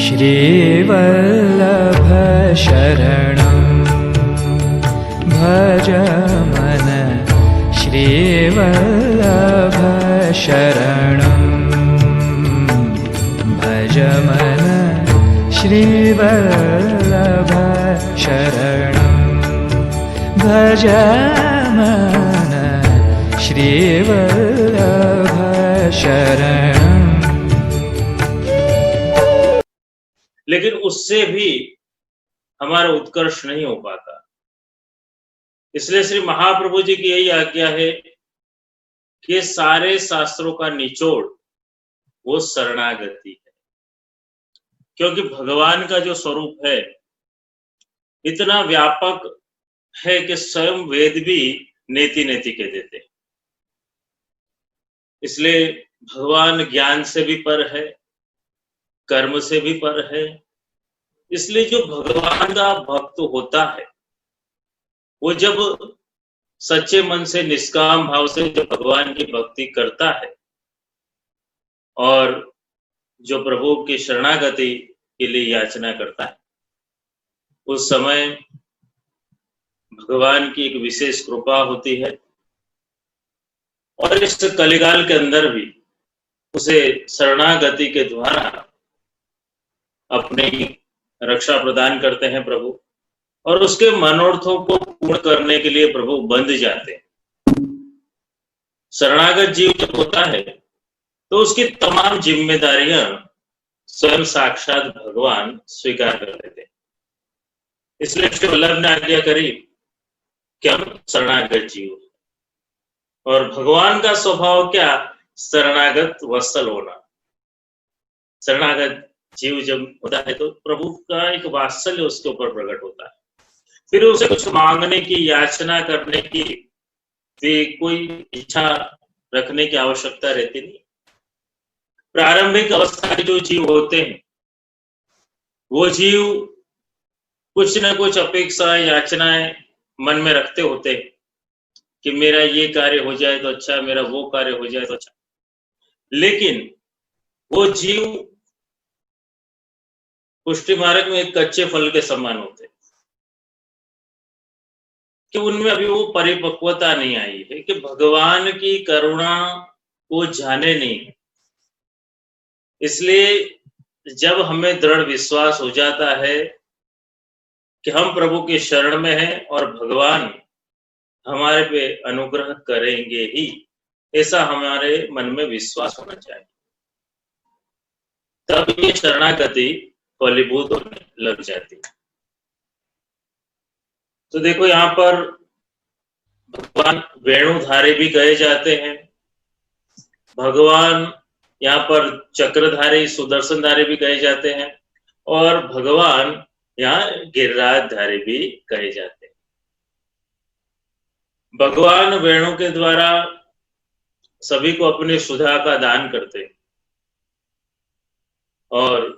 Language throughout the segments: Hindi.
श्रीवल्लभ शरणं भज मन श्रीवल्लभ शरणं भज मन श्रीवल्लभ शरणं भज मन श्रीवल्लभ शरणं। लेकिन उससे भी हमारा उत्कर्ष नहीं हो पाता। इसलिए श्री महाप्रभु जी की यही आज्ञा है कि सारे शास्त्रों का निचोड़ वो शरणागति है, क्योंकि भगवान का जो स्वरूप है इतना व्यापक है कि स्वयं वेद भी नेति नेति कह देते हैं। इसलिए भगवान ज्ञान से भी पर है, कर्म से भी पर है। इसलिए जो भगवान का भक्त होता है वो जब सच्चे मन से निष्काम भाव से जब भगवान की भक्ति करता है और जो प्रभु की शरणागति के लिए याचना करता है, उस समय भगवान की एक विशेष कृपा होती है और इस कलिकाल के अंदर भी उसे शरणागति के द्वारा अपनी रक्षा प्रदान करते हैं प्रभु, और उसके मनोरथों को पूर्ण करने के लिए प्रभु बंध जाते हैं। शरणागत जीव जब होता है तो उसकी तमाम जिम्मेदारियां स्वयं साक्षात भगवान स्वीकार कर लेते हैं। इसलिए श्री वल्लभ ने आज्ञा करी कि हम शरणागत जीव, और भगवान का स्वभाव क्या? शरणागत वत्सल होना। शरणागत जीव जब होता है तो प्रभु का एक वात्सल्य उसके ऊपर प्रकट होता है। फिर उसे कुछ मांगने की, याचना करने की कोई इच्छा रखने की आवश्यकता रहती नहीं। प्रारंभिक अवस्था के जो जीव होते हैं वो जीव कुछ न कुछ अपेक्षाएं, याचनाएं मन में रखते होते हैं कि मेरा ये कार्य हो जाए तो अच्छा, मेरा वो कार्य हो जाए तो अच्छा। लेकिन वो जीव पुष्टि मार्ग में एक कच्चे फल के समान होते हैं कि उनमें अभी वो परिपक्वता नहीं आई है कि भगवान की करुणा को जाने नहीं। इसलिए जब हमें दृढ़ विश्वास हो जाता है कि हम प्रभु के शरण में हैं और भगवान हमारे पे अनुग्रह करेंगे ही, ऐसा हमारे मन में विश्वास होना चाहिए, तब ये शरणागति फलीभूत होने लग जाती है। तो देखो यहाँ पर भगवान वेणुधारी भी कहे जाते हैं, भगवान यहाँ पर चक्रधारी, सुदर्शनधारी भी कहे जाते हैं, और भगवान यहाँ गिरिराजधारी भी कहे जाते हैं। भगवान वेणु के द्वारा सभी को अपनी सुधा का दान करते हैं और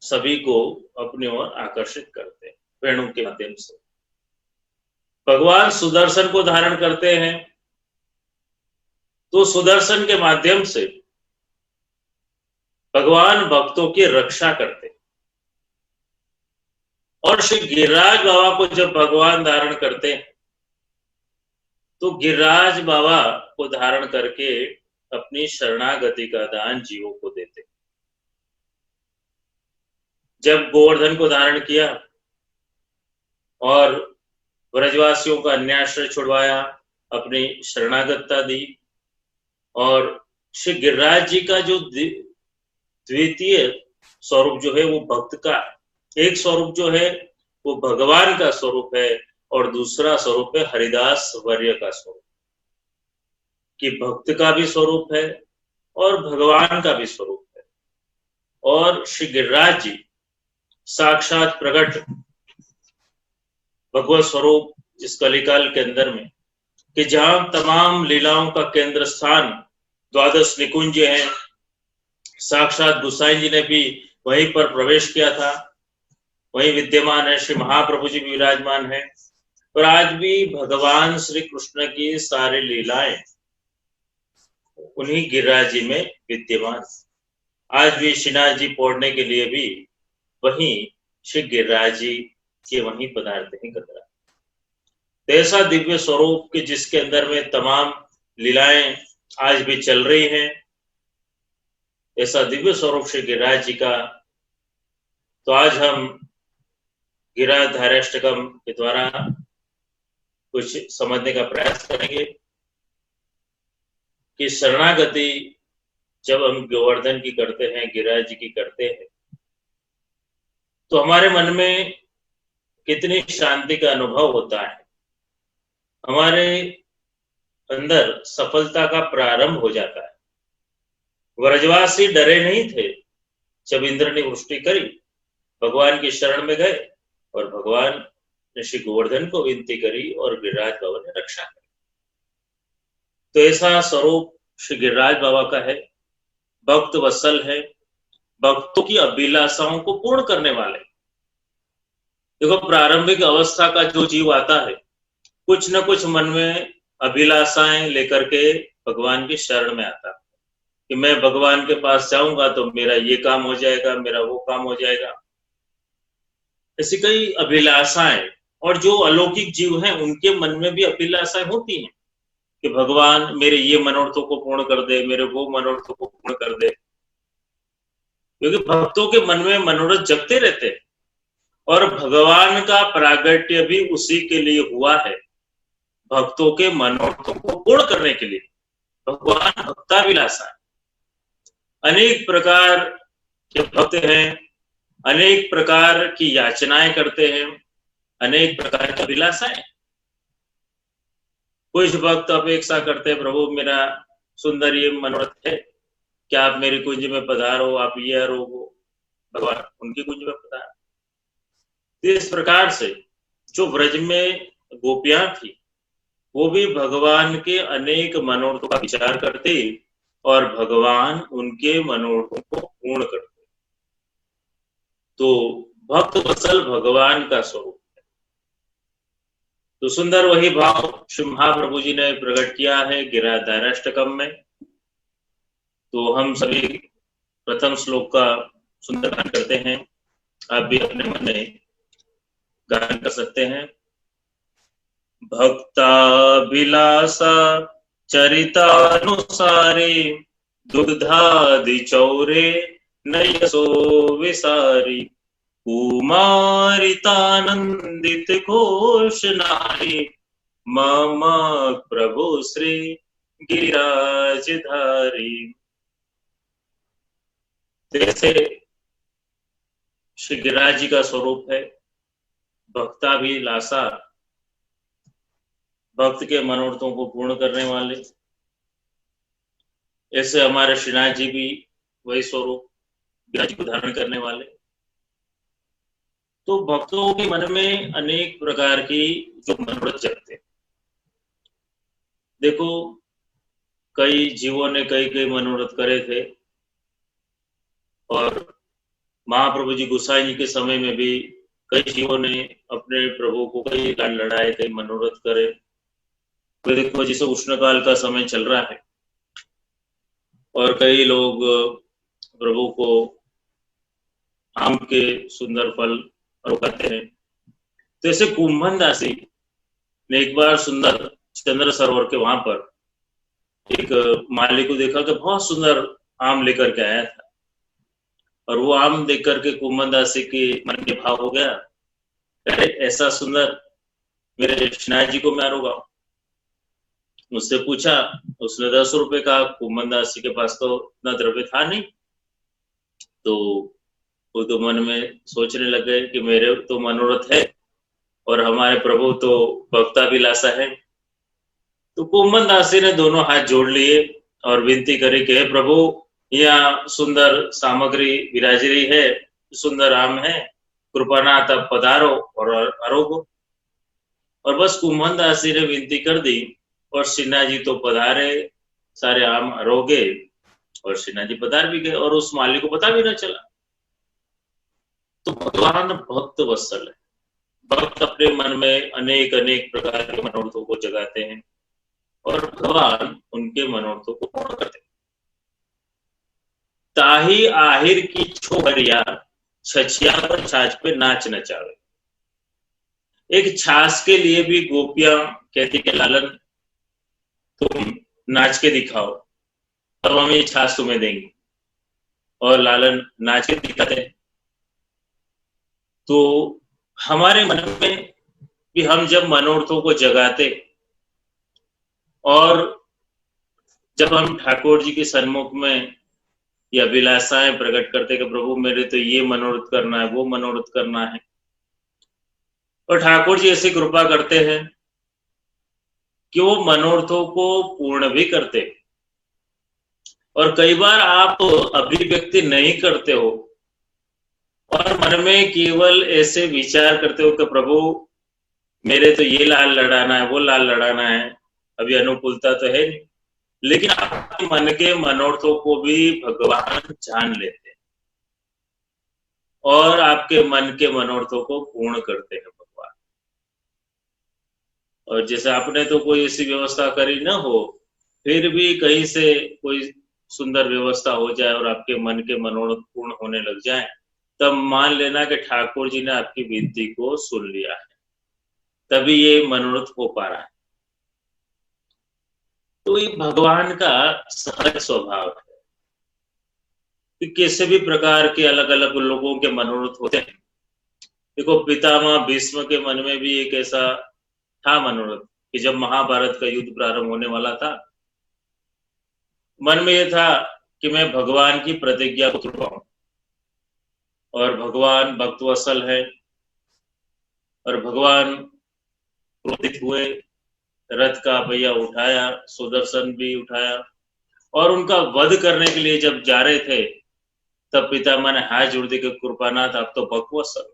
सभी को अपनी ओर आकर्षित करते हैं वेणु के माध्यम से। भगवान सुदर्शन को धारण करते हैं तो सुदर्शन के माध्यम से भगवान भक्तों की रक्षा करते हैं। और श्री गिरिराज बाबा को जब भगवान धारण करते हैं तो गिरिराज बाबा को धारण करके अपनी शरणागति का दान जीवों को देते। जब गोवर्धन को धारण किया और ब्रजवासियों का अन्याश्रय छुड़वाया, अपनी शरणागतता दी, और श्री गिरिराज जी का जो द्वितीय स्वरूप जो है वो भक्त का, एक स्वरूप जो है वो भगवान का स्वरूप है और दूसरा स्वरूप है हरिदास वर्य का स्वरूप, कि भक्त का भी स्वरूप है और भगवान का भी स्वरूप है। और श्री गिरिराज जी साक्षात प्रकट भगवत स्वरूप इस कलिकाल के अंदर में, कि जहां तमाम लीलाओं का केंद्र स्थान द्वादश निकुंज है, साक्षात गोसाई जी ने भी वहीं पर प्रवेश किया था, वहीं विद्यमान है। श्री महाप्रभु जी भी विराजमान है, और आज भी भगवान श्री कृष्ण की सारी लीलाएं उन्हीं गिरिराज जी में विद्यमान। आज भी श्रीनाथ जी पौड़ने के लिए भी वहीं श्री गिरिराज जी के वहीं पदार्थ हैं कतरा। ऐसा दिव्य स्वरूप के जिसके अंदर में तमाम लीलाएं आज भी चल रही हैं, ऐसा दिव्य स्वरूप श्री गिरिराज जी का। तो आज हम गिरिराधाराष्टकम के द्वारा कुछ समझने का प्रयास करेंगे कि शरणागति जब हम गोवर्धन की करते हैं, गिरिराज जी की करते हैं, तो हमारे मन में कितनी शांति का अनुभव होता है, हमारे अंदर सफलता का प्रारंभ हो जाता है। व्रजवासी डरे नहीं थे जब इंद्र ने वृष्टि करी, भगवान की शरण में गए और भगवान ने श्री गोवर्धन को विनती करी और गिरिराज बाबा ने रक्षा करी। तो ऐसा स्वरूप श्री गिरिराज बाबा का है, भक्त वत्सल है, भक्तों की अभिलाषाओं को पूर्ण करने वाले। देखो, प्रारंभिक अवस्था का जो जीव आता है, कुछ न कुछ मन में अभिलाषाएं लेकर के भगवान की शरण में आता है कि मैं भगवान के पास जाऊंगा तो मेरा ये काम हो जाएगा, मेरा वो काम हो जाएगा। ऐसी कई अभिलाषाएं, और जो अलौकिक जीव हैं उनके मन में भी अभिलाषाएं होती हैं कि भगवान मेरे ये मनोरथों को पूर्ण कर दे, मेरे वो मनोरथों को पूर्ण कर दे। क्योंकि भक्तों के मन में मनोरथ जगते रहते हैं और भगवान का प्रागट्य भी उसी के लिए हुआ है, भक्तों के मनोरथों को पूर्ण करने के लिए। भगवान भक्ताभिलाषा है, अनेक प्रकार के भक्त हैं, अनेक प्रकार की याचनाएं करते हैं, अनेक प्रकार की अभिलाषाएं। कुछ भक्त अपेक्षा करते हैं, प्रभु मेरा सुंदर ये मनोरथ है, क्या आप मेरी कुंज में पधारो, आप ये रो वो। भगवान उनकी कुंज में पधार। इस प्रकार से जो व्रज में गोपियां थी, वो भी भगवान के अनेक मनोरथों का विचार करते और भगवान उनके मनोरथों को पूर्ण करते। तो भक्त वत्सल भगवान का स्वरूप है। तो सुंदर वही भाव श्री महाप्रभु जी ने प्रकट किया है गिरिराधाराष्टकम में। तो हम सभी प्रथम श्लोक का सुंदर गान करते हैं, आप भी अपने मन में गान कर सकते हैं। भक्ताभिलाषा चरितानुसारे दुग्धादि चौरे नयसो विसारी कुमारितानंदित घोष नारी मम प्रभु श्री गिरिराजधारी। जैसे श्री गिरिराज जी का स्वरूप है भक्ताभिलाषा, भक्त के मनोरथों को पूर्ण करने वाले, ऐसे हमारे श्रीनाथ जी भी वही स्वरूप गिरिराज जी को धारण करने वाले। तो भक्तों के मन में अनेक प्रकार की जो मनोरथ जगते। देखो, कई जीवों ने कई कई मनोरथ करे थे और महाप्रभु जी गोसाई जी के समय में भी कई जीवों ने अपने प्रभु को कई लाड लड़ाए, कई मनोरथ करे। तो देखो, जिसे उष्णकाल का समय चल रहा है और कई लोग प्रभु को आम के सुंदर फल रोकाते हैं। तो ऐसे कुंभन दासी ने एक बार सुंदर चंद्र सरोवर के वहां पर एक माली को देखा कि बहुत सुंदर आम लेकर के आया था, और वो आम देख करके कुंभन दासी के मन में भाव हो गया, अरे ऐसा सुंदर मेरे श्रीनाथ जी को मैं रोगाऊं। मुझसे पूछा, उसने 10 रुपए का, कुंभन दासी के पास तो इतना द्रव्य था नहीं। तो वो तो मन में सोचने लगे कि मेरे तो मनोरथ है और हमारे प्रभु तो भक्ताभिलाषा है। तो कुंभन दासी ने दोनों हाथ जोड़ लिए और विनती करे कि हे प्रभु, यहाँ सुंदर सामग्री विराज रही है, सुंदर आम है, कृपानाथ आप पधारो और आरोगो। और बस कुंभन दासी ने विनती कर दी और श्रीनाथ जी तो पधारे, सारे आम आरोगे और श्रीनाथ जी पधार भी गए और उस माली को पता भी न चला। तो भगवान भक्त वत्सल है, भक्त अपने मन में अनेक अनेक प्रकार के मनोरथों को जगाते हैं और भगवान उनके मनोरथों को पूर्ण करते हैं। ताही आहिर की छोहरिया छछिया पर छाछ पे नाच नचावे। एक छाछ के लिए भी गोपियां कहती कि लालन तुम नाच के दिखाओ, तब हम ये छाछ तुम्हें देंगे, और लालन नाच के दिखाते हैं। तो हमारे मन में भी हम जब मनोरथों को जगाते और जब हम ठाकुर जी के सन्मुख में या अभिलाषाएं प्रकट करते कि प्रभु मेरे तो ये मनोरथ करना है, वो मनोरथ करना है, और ठाकुर जी ऐसी कृपा करते हैं कि वो मनोरथों को पूर्ण भी करते हैं। और कई बार आप अभिव्यक्ति नहीं करते हो और मन में केवल ऐसे विचार करते हो कि प्रभु मेरे तो ये लाल लड़ाना है, वो लाल लड़ाना है, अभी अनुकूलता तो है नहीं, लेकिन आपके मन के मनोरथों को भी भगवान जान लेते हैं और आपके मन के मनोरथों को पूर्ण करते हैं भगवान। और जैसे आपने तो कोई ऐसी व्यवस्था करी न हो, फिर भी कहीं से कोई सुंदर व्यवस्था हो जाए और आपके मन के मनोरथ पूर्ण होने लग जाए, तब मान लेना कि ठाकुर जी ने आपकी विनती को सुन लिया है, तभी ये मनोरथ हो पा रहा है। तो ये भगवान का सहज स्वभाव है कि किसी भी प्रकार के अलग अलग लोगों के मनोरथ होते हैं। देखो पितामह भीष्म के मन में भी एक ऐसा था मनोरथ कि जब महाभारत का युद्ध प्रारंभ होने वाला था, मन में यह था कि मैं भगवान की प्रतिज्ञा को तोड़ूं, और भगवान भक्तवत्सल है और भगवान क्रोधित हुए, रथ का पहिया उठाया, सुदर्शन भी उठाया, और उनका वध करने के लिए जब जा रहे थे, तब पितामह ने हाथ जोड़ दिए कि कृपानाथ आप तो भक्तवत्सल।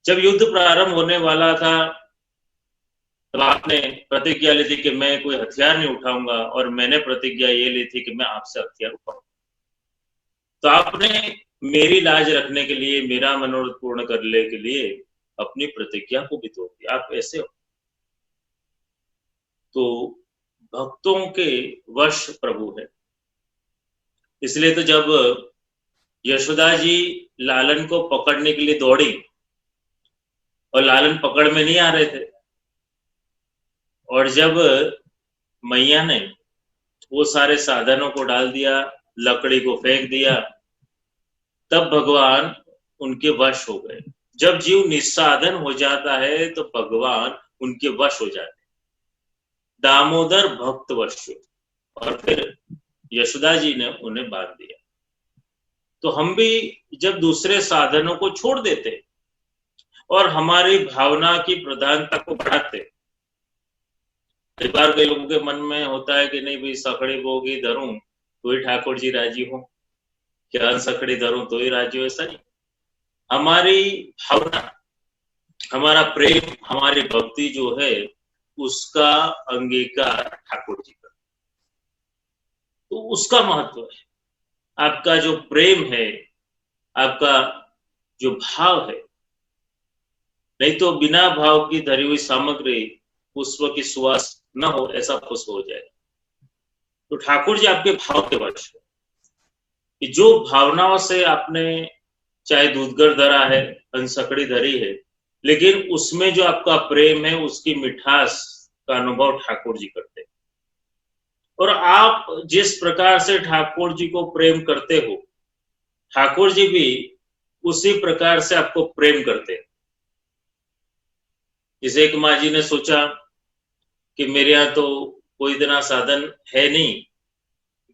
जब युद्ध प्रारंभ होने वाला था, तब आपने प्रतिज्ञा ली थी कि मैं कोई हथियार नहीं उठाऊंगा, और मैंने प्रतिज्ञा ये ली थी कि मैं आपसे हथियार उठाऊंगा। तो आपने मेरी लाज रखने के लिए, मेरा मनोरथ पूर्ण करने के लिए अपनी प्रतिज्ञा को भी तोड़ दिया। आप ऐसे हो। तो भक्तों के वश प्रभु है। इसलिए तो जब यशोदा जी लालन को पकड़ने के लिए दौड़ी और लालन पकड़ में नहीं आ रहे थे, और जब मैया ने वो सारे साधनों को डाल दिया, लकड़ी को फेंक दिया, तब भगवान उनके वश हो गए। जब जीव निस्साधन हो जाता है तो भगवान उनके वश हो जाते हैं। दामोदर भक्त वश, और फिर यशोदा जी ने उन्हें बांध दिया। तो हम भी जब दूसरे साधनों को छोड़ देते और हमारी भावना की प्रधानता को बढ़ाते, कई बार कई लोगों के मन में होता है कि नहीं भाई सखड़ी बोगी धरूं तो ही ठाकुर जी राजी हो, क्या सखड़ी धरूं तो ही राजी हो, ऐसा नहीं। हमारी भावना, हमारा प्रेम, हमारी भक्ति जो है उसका अंगीकार ठाकुर जी का, तो उसका महत्व है। आपका जो प्रेम है, आपका जो भाव है, नहीं तो बिना भाव की धरी हुई सामग्री पुष्प की सुवास न हो, ऐसा पुष्प हो जाए। तो ठाकुर जी आपके भाव के वश है कि जो भावनाओं से आपने चाहे दूधगर धरा है, अंसकड़ी धरी है, लेकिन उसमें जो आपका प्रेम है, उसकी मिठास का अनुभव ठाकुर जी करते हैं। और आप जिस प्रकार से ठाकुर जी को प्रेम करते हो, ठाकुर जी भी उसी प्रकार से आपको प्रेम करते हैं। जैसे एक माँ जी ने सोचा कि मेरे यहाँ तो कोई इतना साधन है नहीं,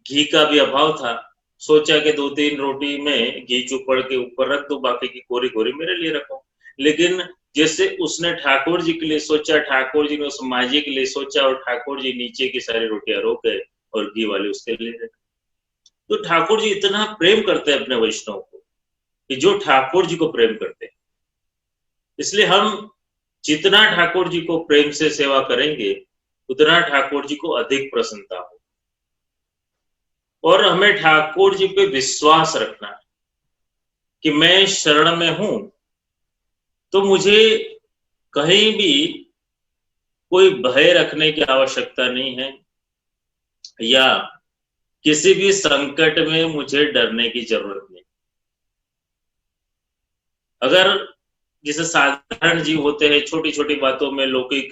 घी का भी अभाव था, सोचा कि 2-3 रोटी में घी चुपड़ के ऊपर रख दो, बाकी की कोरी कोरी मेरे लिए रखो। लेकिन जैसे उसने ठाकुर जी के लिए सोचा, ठाकुर जी ने उस माँ जी के लिए सोचा, और ठाकुर जी नीचे की सारी रोटियां रोक गए और घी वाले उसके लिए रखे। तो ठाकुर जी इतना प्रेम करते हैं अपने वैष्णव को कि जो ठाकुर जी को प्रेम करते हैं। इसलिए हम जितना ठाकुर जी को प्रेम से सेवा करेंगे, उतना ठाकुर जी को अधिक प्रसन्नता हो। और हमें ठाकुर जी पे विश्वास रखना है कि मैं शरण में हूं, तो मुझे कहीं भी कोई भय रखने की आवश्यकता नहीं है, या किसी भी संकट में मुझे डरने की जरूरत नहीं। अगर जैसे साधारण जीव होते हैं, छोटी छोटी बातों में, लौकिक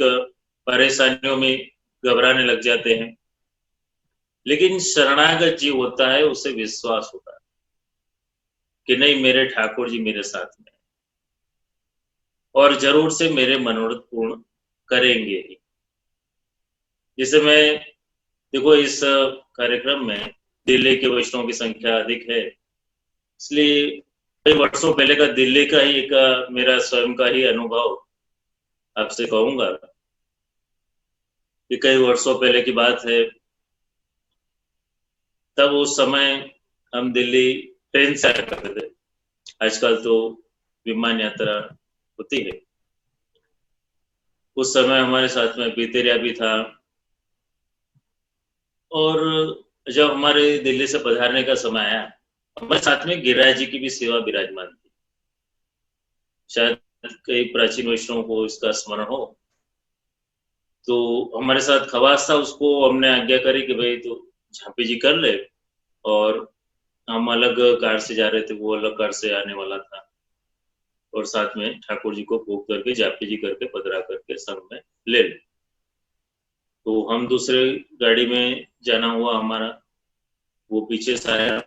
परेशानियों में घबराने लग जाते हैं, लेकिन शरणागत जीव होता है, उसे विश्वास होता है कि नहीं, मेरे ठाकुर जी मेरे साथ में और जरूर से मेरे मनोरथ पूर्ण करेंगे ही। जैसे मैं, देखो इस कार्यक्रम में दिल्ली के वैष्णव की संख्या अधिक है, इसलिए कई वर्षों पहले का दिल्ली का ही एक मेरा स्वयं का ही अनुभव आपसे कहूंगा कि कई वर्षों पहले की बात है। तब उस समय हम दिल्ली ट्रेन से आया करते थे, आजकल तो विमान यात्रा होती है। उस समय हमारे साथ में बीतेरिया भी था, और जब हमारे दिल्ली से पधारने का समय आया, हमारे साथ में गिरिराज जी की भी सेवा विराजमान थी। शायद कई प्राचीन वैष्णवों को इसका स्मरण हो। तो हमारे साथ खवास था, उसको हमने आज्ञा करी कि भाई तो झांपी जी कर ले, और हम अलग कार से जा रहे थे, वो अलग कार से आने वाला था, और साथ में ठाकुर जी को भोग करके झांपी जी करके पधरा करके संग में ले ले। तो हम दूसरे गाड़ी में जाना हुआ हमारा, वो पीछे से आया,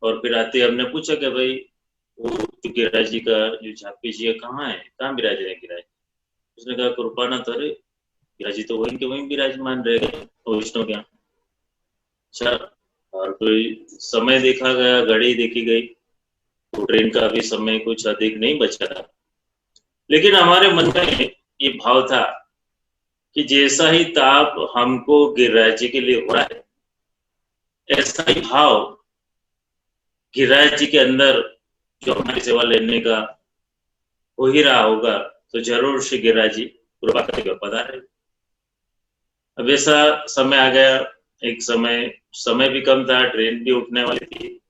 और फिर आते हमने पूछा कि भाई वो जो गिरिराज जी का जो झांपी जी है कहाँ है, कहाँ विराज रहे गिरिराज। उसने कहा कृपानाथ, अरे गिरिराज जी तो वहीं के वहीं विराजमान रह गए वैष्णव के यहाँ। अच्छा, और कोई समय देखा गया, घड़ी देखी गई, तो ट्रेन का भी समय कुछ अधिक नहीं बचा था, लेकिन हमारे मन में ये भाव था कि जैसा ही ताप हमको गिरिराज जी के लिए हो रहा है, ऐसा ही भाव गिरिराज जी के अंदर जो हमारी सेवा लेने का हो ही रहा होगा, तो जरूर श्री गिरिराज जी कृपा करके पधारे। अब ऐसा समय आ गया, एक समय भी कम था, ट्रेन भी उठने वाली थी,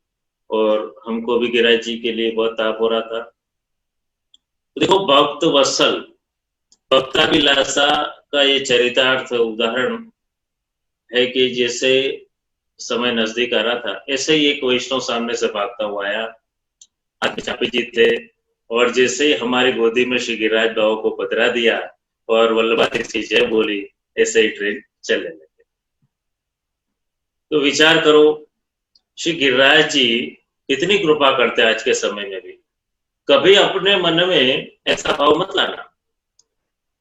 और हमको भी गिरिराज जी के लिए बहुत ताप हो रहा था। तो देखो, भक्त वत्सल भक्ताभिलाषा का ये चरितार्थ उदाहरण है कि जैसे समय नजदीक आ रहा था, ऐसे ही एक वैष्णव सामने से भागता हुआ आया, हाथ में चापी जी थे, और जैसे ही हमारी गोदी में श्री गिरिराज बाबा को पधरा दिया और वल्लभादेव की जय बोली, ऐसे ही ट्रेन चलने लगे। तो विचार करो, श्री गिरिराज जी कितनी कृपा करते हैं आज के समय में भी। कभी अपने मन में ऐसा भाव मत लाना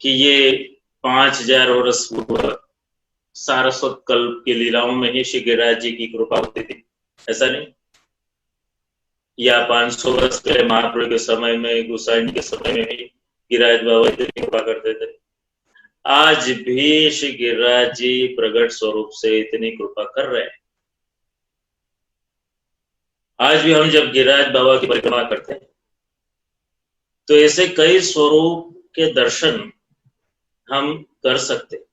कि ये 5000 वर्ष पूर्व सारस्वत कल्प की लीलाओं में ही श्री गिरिराज जी की कृपा होती थी, ऐसा नहीं। या 500 वर्ष पहले महाप्रभु के समय में, गोसाई के समय में भी गिरिराज बाबा इतनी कृपा करते थे। आज भी श्री गिरिराज जी प्रगट स्वरूप से इतनी कृपा कर रहे हैं। आज भी हम जब गिरिराज बाबा की परिक्रमा करते हैं, तो ऐसे कई स्वरूप के दर्शन हम कर सकते।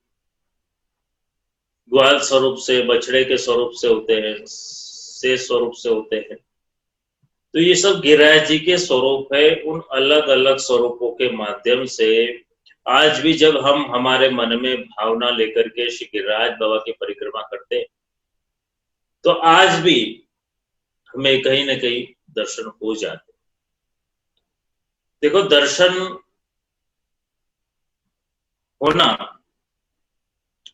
ग्वाल स्वरूप से, बछड़े के स्वरूप से होते हैं, से स्वरूप से होते हैं। तो ये सब गिरिराज जी के स्वरूप है। उन अलग अलग स्वरूपों के माध्यम से आज भी जब हम हमारे मन में भावना लेकर के श्री गिरिराज बाबा की परिक्रमा करते हैं, तो आज भी हमें कहीं ना कहीं दर्शन हो जाते। देखो, दर्शन होना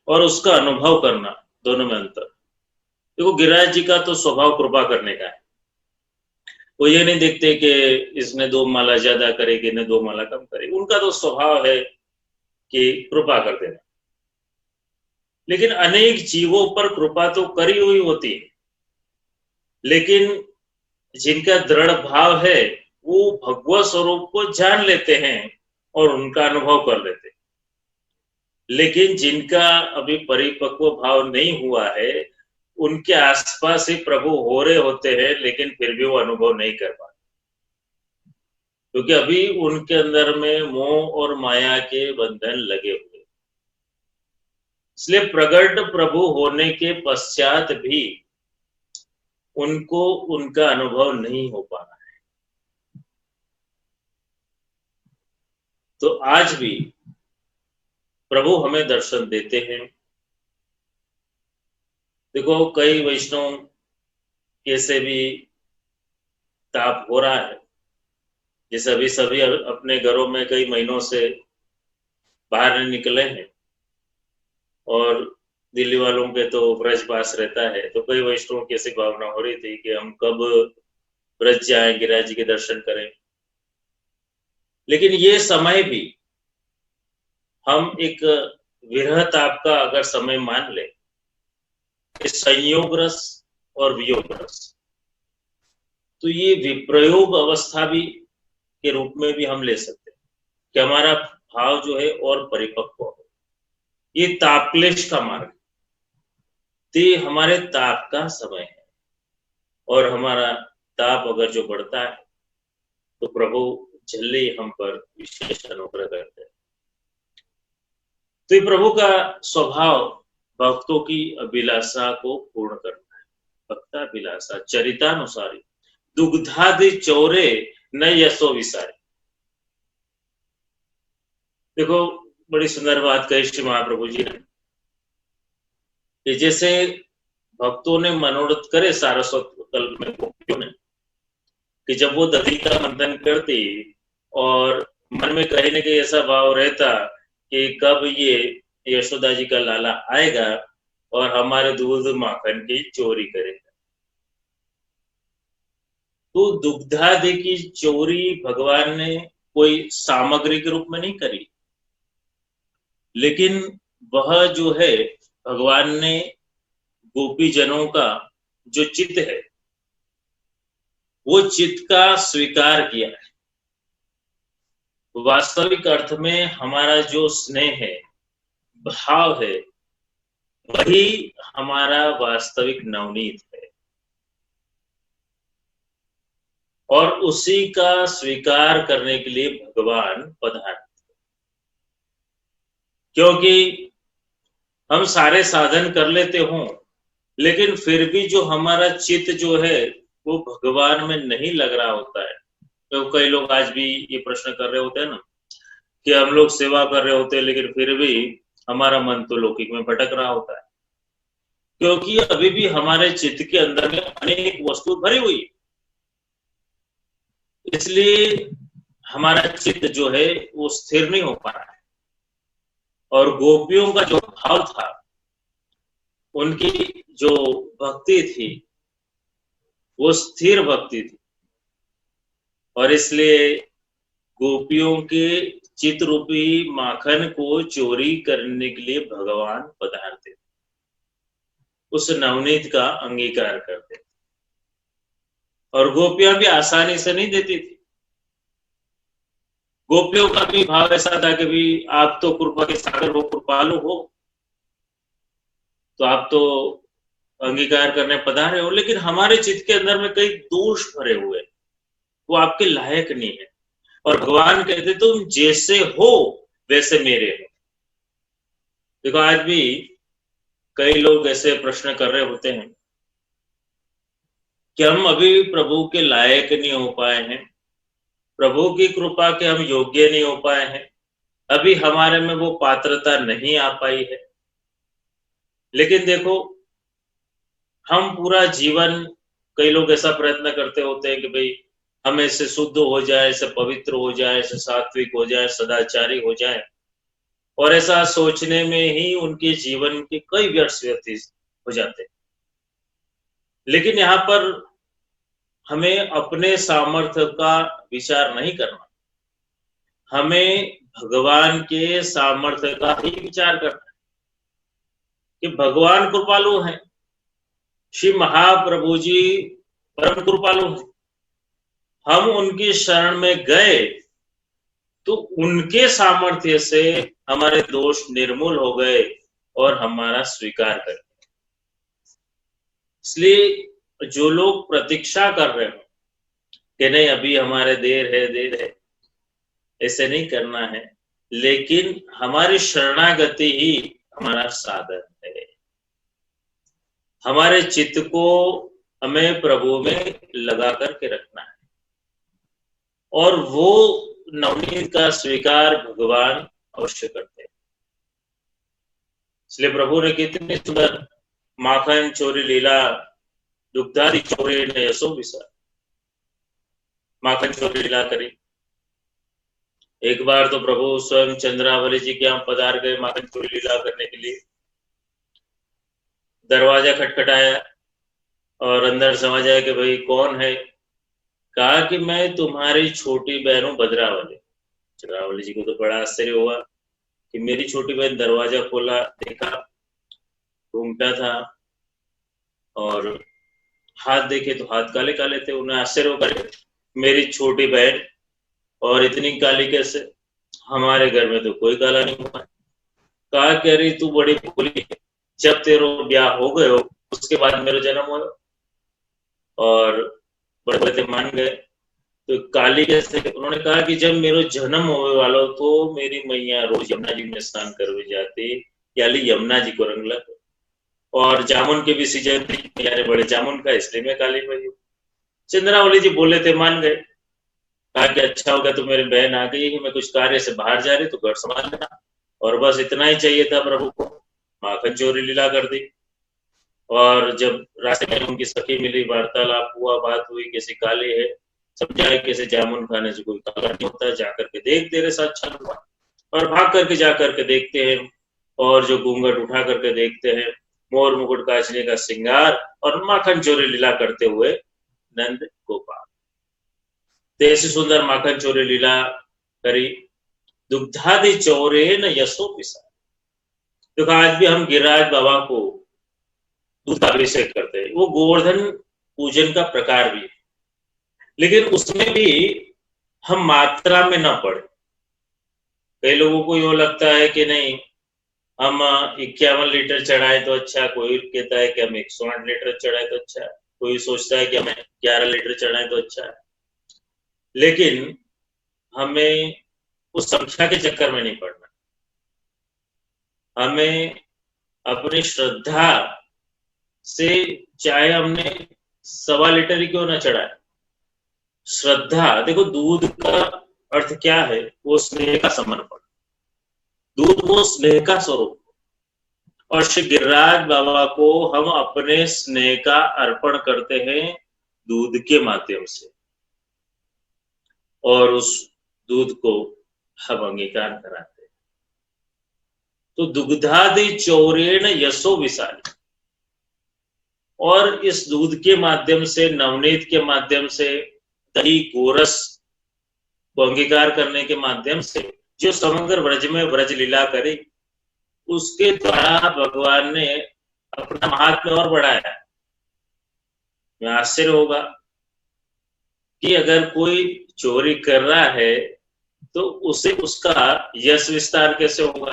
और उसका अनुभव करना, दोनों में अंतर। देखो, गिरिराज जी का तो स्वभाव कृपा करने का है। वो ये नहीं देखते कि इसने 2 माला ज्यादा करेगी, इसने 2 माला कम करेगी। उनका तो स्वभाव है कि कृपा कर देना। लेकिन अनेक जीवों पर कृपा तो करी हुई होती है, लेकिन जिनका दृढ़ भाव है, वो भगवत स्वरूप को जान लेते हैं और उनका अनुभव कर लेते हैं। लेकिन जिनका अभी परिपक्व भाव नहीं हुआ है, उनके आसपास ही प्रभु हो रहे होते हैं, लेकिन फिर भी वो अनुभव नहीं कर पाते, क्योंकि अभी उनके अंदर में मोह और माया के बंधन लगे हुए। इसलिए प्रगट प्रभु होने के पश्चात भी उनको उनका अनुभव नहीं हो पा रहा है। तो आज भी प्रभु हमें दर्शन देते हैं। देखो, कई वैष्णव कैसे भी ताप हो रहा है, जैसे अभी सभी अपने घरों में कई महीनों से बाहर नहीं निकले हैं, और दिल्ली वालों के तो ब्रजवास रहता है, तो कई वैष्णवों की ऐसी भावना हो रही थी कि हम कब ब्रज जाएं, गिरिराज जी के दर्शन करें। लेकिन ये समय भी हम एक विरह ताप का अगर समय मान ले, संयोग रस और वियोग रस, तो ये विप्रयोग अवस्था भी के रूप में भी हम ले सकते हैं कि हमारा भाव जो है और परिपक्व हो। ये तापलेश का मार्ग, ये हमारे ताप का समय है, और हमारा ताप अगर जो बढ़ता है तो प्रभु जल्दी हम पर विशेष अनुग्रह करते हैं। तो ये प्रभु का स्वभाव भक्तों की अभिलाषा को पूर्ण करना है। भक्ताभिलाषा चरितानुसारी दुग्धादि चौरे न यशो विसारी। देखो, बड़ी सुंदर बात कही श्री महाप्रभु जी ने कि जैसे भक्तों ने मनोरथ करे सारस्वत कल्प में गोपियों ने, कि जब वो दधी का मंथन करती और मन में कहीं न कहीं ऐसा भाव रहता कि कब ये यशोदा जी का लाला आएगा और हमारे दूध माखन की चोरी करेगा। तो दुग्धादि की चोरी भगवान ने कोई सामग्री के रूप में नहीं करी, लेकिन वह जो है भगवान ने गोपी जनों का जो चित्त है वो चित्त का स्वीकार किया है। वास्तविक अर्थ में हमारा जो स्नेह है, भाव है, वही हमारा वास्तविक नवनीत है, और उसी का स्वीकार करने के लिए भगवान पधारे। क्योंकि हम सारे साधन कर लेते हों, लेकिन फिर भी जो हमारा चित्त जो है वो भगवान में नहीं लग रहा होता है। तो कई लोग आज भी ये प्रश्न कर रहे होते हैं ना कि हम लोग सेवा कर रहे होते हैं लेकिन फिर भी हमारा मन तो लौकिक में भटक रहा होता है, क्योंकि अभी भी हमारे चित्त के अंदर में अनेक वस्तु भरी हुई है। इसलिए हमारा चित्त जो है वो स्थिर नहीं हो पा रहा है। और गोपियों का जो भाव था, उनकी जो भक्ति थी वो स्थिर भक्ति थी, और इसलिए गोपियों के चित्त रूपी माखन को चोरी करने के लिए भगवान पधारते, उस नवनीत का अंगीकार करते। और गोपियां भी आसानी से नहीं देती थी। गोपियों का भी भाव ऐसा था कि भी आप तो कृपा के सागर हो, कृपालु हो, तो आप तो अंगीकार करने पधारे हो, लेकिन हमारे चित्त के अंदर में कई दोष भरे हुए, वो आपके लायक नहीं है। और भगवान कहते तुम जैसे हो वैसे मेरे हो। देखो, आज भी कई लोग ऐसे प्रश्न कर रहे होते हैं कि हम अभी प्रभु के लायक नहीं हो पाए हैं, प्रभु की कृपा के हम योग्य नहीं हो पाए हैं, अभी हमारे में वो पात्रता नहीं आ पाई है। लेकिन देखो, हम पूरा जीवन, कई लोग ऐसा प्रयत्न करते होते हैं कि भाई हम ऐसे शुद्ध हो जाए, ऐसे पवित्र हो जाए, ऐसे सात्विक हो जाए, सदाचारी हो जाए, और ऐसा सोचने में ही उनके जीवन के कई वर्ष व्यतीत हो जाते हैं। लेकिन यहाँ पर हमें अपने सामर्थ्य का विचार नहीं करना, हमें भगवान के सामर्थ्य का ही विचार करना है कि भगवान कृपालु हैं, श्री महाप्रभु जी परम कृपालु हैं। हम उनकी शरण में गए तो उनके सामर्थ्य से हमारे दोष निर्मूल हो गए और हमारा स्वीकार कर। इसलिए जो लोग प्रतीक्षा कर रहे हो कि नहीं अभी हमारे देर है, ऐसे नहीं करना है, लेकिन हमारी शरणागति ही हमारा साधन है। हमारे चित्त को हमें प्रभु में लगा करके रखना है, और वो नवनीत का स्वीकार भगवान अवश्य करते हैं। इसलिए प्रभु ने कितनी सुंदर माखन चोरी लीला दुग्धादि चोरी ने यशो विसार, माखन चोरी लीला करी, एक बार तो प्रभु स्वयं चंद्रावली जी के यहाँ पधार गए माखन चोरी लीला करने के लिए। दरवाजा खटखटाया और अंदर समझ आया कि भाई कौन है। कहा कि मैं तुम्हारी छोटी बहन हूँ भद्रावली। चंद्रावली जी को तो बड़ा आश्चर्य हुआ कि मेरी छोटी बहन। दरवाजा खोला, देखा घूमता था और हाथ देखे तो हाथ काले काले थे। उन्हें आश्चर्य होगा, मेरी छोटी बहन और इतनी काली कैसे? हमारे घर में तो कोई काला नहीं हुआ। कहा कह रही तू बड़ी भोली, जब तेरा ब्याह हो गए हो उसके बाद मेरा जन्म हुआ। और बड़े बड़े मान गए। तो काली कैसे? उन्होंने कहा कि जब मेरा जन्म होने वाला तो मेरी मैया रोज यमुना जी में स्नान करवे जाती, यानी यमुना जी को रंग लग। और जामुन के भी सीजन थी, यानी बड़े जामुन का, इसलिए मैं काली हुई हूँ। चंद्रावली जी बोले थे, मान गए। कहा कि अच्छा होगा तो मेरी बहन आ गई है, मैं कुछ कार्य से बाहर जा रही तो घर संभाल लेना। और बस इतना ही चाहिए था प्रभु को। माखन चोरी लीला कर दी। और जब रास्ते में उनकी सखी मिली, वार्तालाप हुआ, बात हुई, कैसी काली है, समझाया कैसे जामुन खाने से कोई काला नहीं होता, जाकर के देख तेरे साथ छल हुआ। और भाग करके जा करके देखते हैं और जो घूंघट उठा करके देखते हैं, मोर मुकुट काचने का श्रृंगार और माखन चोरी लीला करते हुए नंद गोपाल। तो ऐसी सुंदर माखन चोरी लीला करी। दुग्धादि चौरे न यशो पिसा। तो आज भी हम गिरिराज बाबा को दूध का अभिषेक करते हैं। वो गोवर्धन पूजन का प्रकार भी है, लेकिन उसमें भी हम मात्रा में ना पड़े। कई लोगों को यो लगता है कि नहीं, हम 51 लीटर चढ़ाए तो अच्छा, कोई कहता है कि हम 108 लीटर चढ़ाए तो अच्छा, कोई सोचता है कि हमें 11 लीटर चढ़ाए तो अच्छा है। लेकिन हमें उस संख्या के चक्कर में नहीं पड़ना। हमें अपनी श्रद्धा से, चाहे हमने 1.25 लीटर ही क्यों ना चढ़ाए, श्रद्धा। देखो दूध का अर्थ क्या है? वो स्नेह का समर्पण। दूध वो स्नेह का स्वरूप। और श्री गिरिराज बाबा को हम अपने स्नेह का अर्पण करते हैं दूध के माध्यम से, और उस दूध को हम अंगीकार कराते हैं। तो दुग्धादि चौरेण यशो विशाली। और इस दूध के माध्यम से, नवनीत के माध्यम से, दही गोरस को अंगीकार करने के माध्यम से जो समग्र ब्रज में ब्रज लीला करी, उसके द्वारा भगवान ने अपना महात्म्य और बढ़ाया। में आश्चर्य होगा कि अगर कोई चोरी कर रहा है तो उसे उसका यश विस्तार कैसे होगा?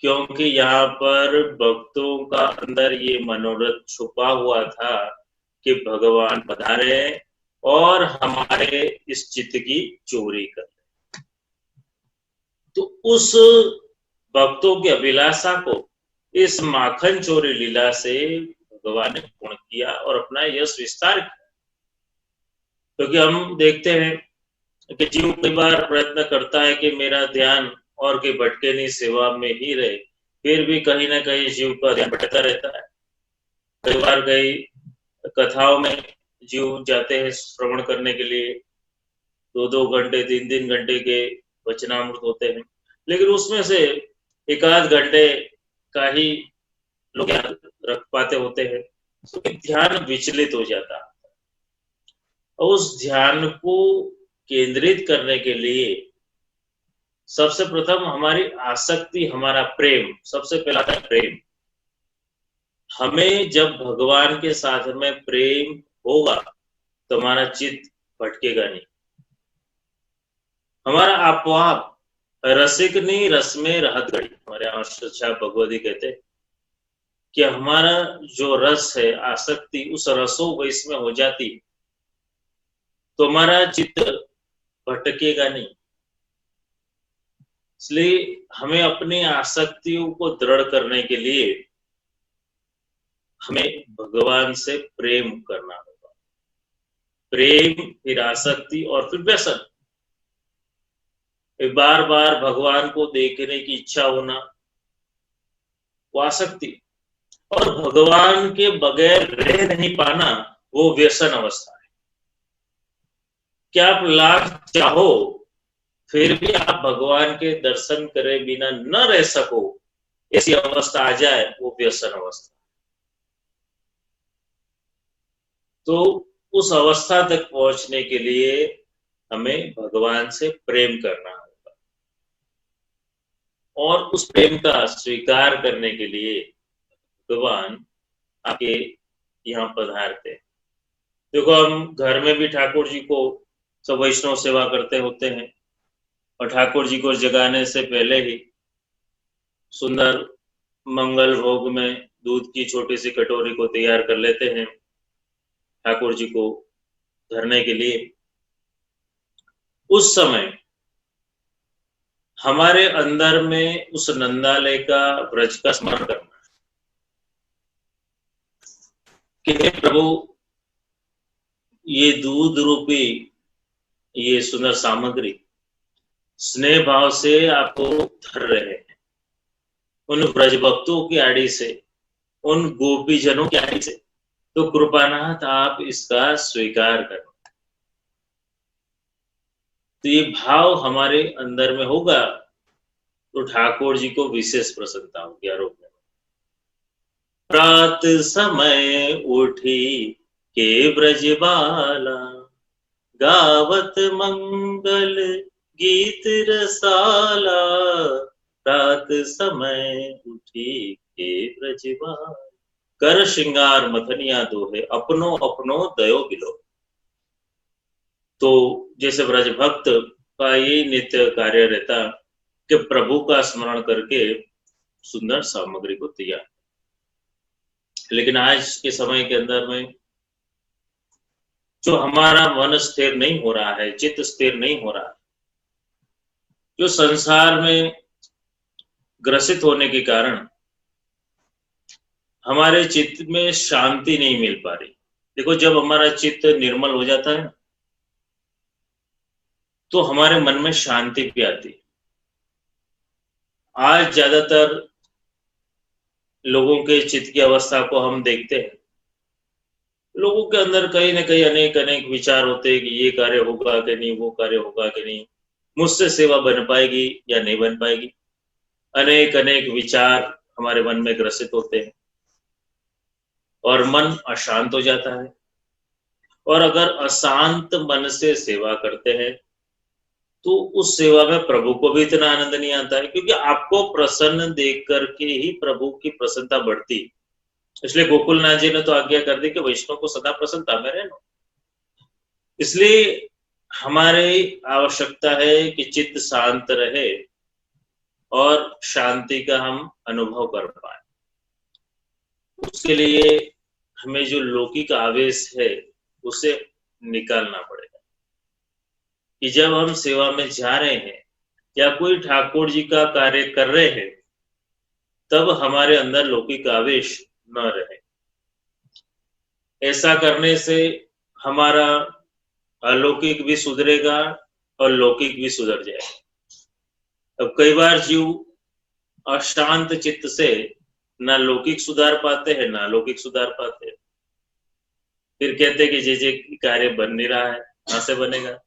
क्योंकि यहाँ पर भक्तों का अंदर ये मनोरथ छुपा हुआ था कि भगवान पधारे और हमारे इस चित्त की चोरी कर। तो उस भक्तों की अभिलाषा को इस माखन चोरी लीला से भगवान ने पूर्ण किया और अपना यश विस्तार किया। क्योंकि हम देखते हैं कि जीव कई बार प्रयत्न करता है कि मेरा ध्यान और के भटके नहीं, सेवा में ही रहे, फिर भी कहीं ना कहीं जीव का ध्यान भटकता रहता है। कई बार कई कथाओं में जीव जाते हैं श्रवण करने के लिए, 2-2 घंटे 3-3 घंटे के वचनामृत होते हैं, लेकिन उसमें से 1-8 घंटे का ही लोग याद रख पाते होते हैं। तो ध्यान विचलित हो जाता है। और उस ध्यान को केंद्रित करने के लिए सबसे प्रथम हमारी आसक्ति, हमारा प्रेम, सबसे पहला था प्रेम। हमें जब भगवान के साथ में प्रेम होगा तो हमारा चित्त भटकेगा नहीं। हमारा आपवाप रसिक नहीं रस में रहत गई। हमारे यहाँ भगवती कहते कि हमारा जो रस है, आसक्ति, उस रसो वैस में हो जाती तो हमारा चित्त भटकेगा नहीं। इसलिए हमें अपनी आसक्तियों को दृढ़ करने के लिए हमें भगवान से प्रेम करना होगा। प्रेम, फिर आसक्ति और फिर व्यसन। बार बार भगवान को देखने की इच्छा होना, वो आसक्ति। और भगवान के बगैर रह नहीं पाना, वो व्यसन अवस्था है। क्या आप लाख चाहो फिर भी आप भगवान के दर्शन करे बिना न रह सको, ऐसी अवस्था आ जाए, वो व्यसन अवस्था। तो उस अवस्था तक पहुंचने के लिए हमें भगवान से प्रेम करना होगा, और उस प्रेम का स्वीकार करने के लिए भगवान आपके यहाँ पधारते। देखो, हम घर में भी ठाकुर जी को सब वैष्णव सेवा करते होते हैं, और ठाकुर जी को जगाने से पहले ही सुंदर मंगल भोग में दूध की छोटी सी कटोरी को तैयार कर लेते हैं ठाकुर जी को धरने के लिए। उस समय हमारे अंदर में उस नंदालय का, ब्रज का स्मरण करना कि हे प्रभु, ये दूध रूपी ये सुंदर सामग्री स्नेह भाव से आपको धर रहे हैं, उन ब्रज भक्तों की आड़ी से, उन गोपी जनों की आड़ी से, तो कृपानाथ आप इसका स्वीकार करो। तो ये भाव हमारे अंदर में होगा तो ठाकुर जी को विशेष प्रसन्नता होगी, आरोप में। प्रात समय उठी के ब्रजबाला, गावत मंगल गीत रसाला, प्रात समय उठी के ब्रजबाला, कर श्रृंगार मथनिया दोहे, अपनो अपनो दयो बिलो। तो जैसे ब्रज भक्त का ये नित्य कार्य रहता कि प्रभु का स्मरण करके सुंदर सामग्री को तैयार। लेकिन आज के समय के अंदर में जो हमारा मन स्थिर नहीं हो रहा है, चित्त स्थिर नहीं हो रहा है, जो संसार में ग्रसित होने के कारण हमारे चित्त में शांति नहीं मिल पा रही। देखो, जब हमारा चित्त निर्मल हो जाता है तो हमारे मन में शांति भी आती। आज ज्यादातर लोगों के चित्त की अवस्था को हम देखते हैं, लोगों के अंदर कहीं ना कहीं अनेक अनेक विचार होते हैं कि ये कार्य होगा कि नहीं, वो कार्य होगा कि नहीं, मुझसे सेवा बन पाएगी या नहीं बन पाएगी। अनेक अनेक विचार हमारे मन में ग्रसित होते हैं और मन अशांत हो जाता है। और अगर अशांत मन से सेवा करते हैं तो उस सेवा में प्रभु को भी इतना आनंद नहीं आता है, क्योंकि आपको प्रसन्न देख करके ही प्रभु की प्रसन्नता बढ़ती। इसलिए गोकुलनाथ जी ने तो आज्ञा कर दी कि वैष्णव को सदा प्रसन्नता में रहना। इसलिए हमारी आवश्यकता है कि चित्त शांत रहे और शांति का हम अनुभव कर पाए। उसके लिए हमें जो लौकिक आवेश है उसे निकालना पड़ेगा कि जब हम सेवा में जा रहे हैं या कोई ठाकुर जी का कार्य कर रहे हैं, तब हमारे अंदर लौकिक आवेश न रहे। ऐसा करने से हमारा अलौकिक भी सुधरेगा और लौकिक भी सुधर जाएगा। अब कई बार जीव अशांत चित्त से ना लौकिक सुधार पाते हैं ना लौकिक सुधार पाते हैं। फिर कहते हैं कि जे कार्य बन नहीं रहा है, कहां से बनेगा।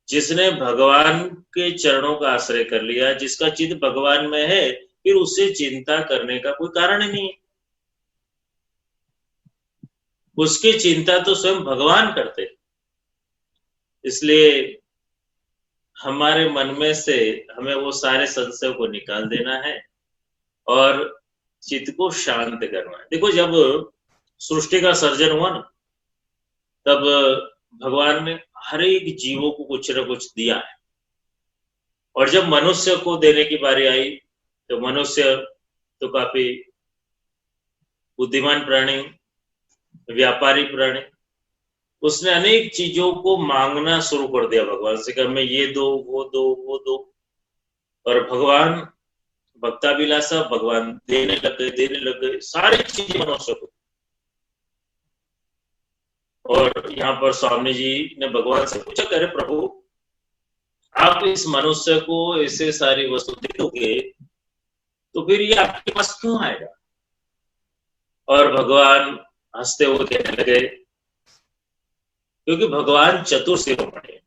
जिसने भगवान के चरणों का आश्रय कर लिया, जिसका चित्त भगवान में है, फिर उसे चिंता करने का कोई कारण ही नहीं। उसकी चिंता तो स्वयं भगवान करते। इसलिए हमारे मन में से हमें वो सारे संशय को निकाल देना है और चित्त को शांत करना है। देखो, जब सृष्टि का सर्जन हुआ ना, तब भगवान ने हर एक जीवों को कुछ न कुछ दिया है, और जब मनुष्य को देने की बारी आई तो मनुष्य तो काफी बुद्धिमान प्राणी, व्यापारी प्राणी, उसने अनेक चीजों को मांगना शुरू कर दिया भगवान से कि हमें ये दो, वो दो, वो दो। और भगवान भक्ताभिलाषा, भगवान देने लग गए सारी चीजें मनुष्य को। और यहाँ पर स्वामी जी ने भगवान से पूछा, करे प्रभु, आप इस मनुष्य को ऐसे सारी वस्तु दे दोगे तो फिर ये आपके पास क्यों आएगा। और भगवान हंसते हुए कहने लगे, क्योंकि भगवान चतुर शिरोमणि है,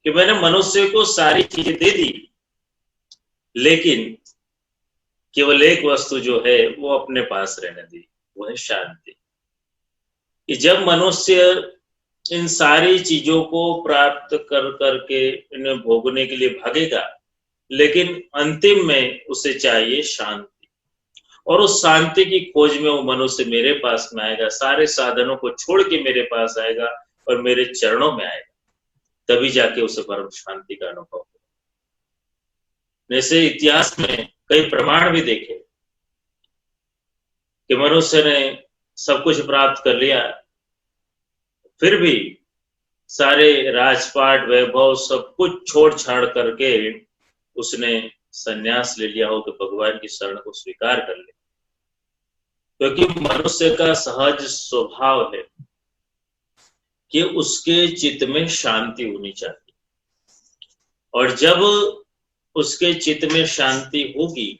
कि मैंने मनुष्य को सारी चीजें दे दी, लेकिन केवल एक वस्तु जो है वो अपने पास रहने दी, वो है शांति। कि जब मनुष्य इन सारी चीजों को प्राप्त कर करके इन्हें भोगने के लिए भागेगा, लेकिन अंतिम में उसे चाहिए शांति, और उस शांति की खोज में वो मनुष्य मेरे पास में आएगा, सारे साधनों को छोड़ के मेरे पास आएगा और मेरे चरणों में आएगा, तभी जाके उसे परम शांति का अनुभव होगा। जैसे इतिहास में कई प्रमाण भी देखे कि मनुष्य ने सब कुछ प्राप्त कर लिया, फिर भी सारे राजपाट वैभव सब कुछ छोड़ छाड़ करके उसने संन्यास ले लिया हो कि भगवान की शरण को स्वीकार कर ले, क्योंकि मनुष्य का सहज स्वभाव है कि उसके चित्त में शांति होनी चाहिए, और जब उसके चित्त में शांति होगी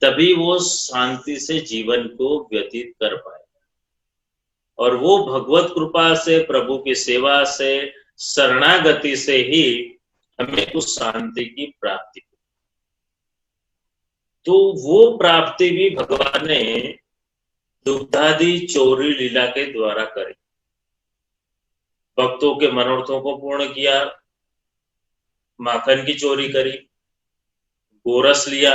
तभी वो शांति से जीवन को व्यतीत कर पाएगा, और वो भगवत कृपा से, प्रभु की सेवा से, शरणागति से ही हमें उस शांति की प्राप्ति हो। तो वो प्राप्ति भी भगवान ने दुग्धादि चौरी लीला के द्वारा करी, भक्तों के मनोरथों को पूर्ण किया, माखन की चोरी करी, गोरस लिया।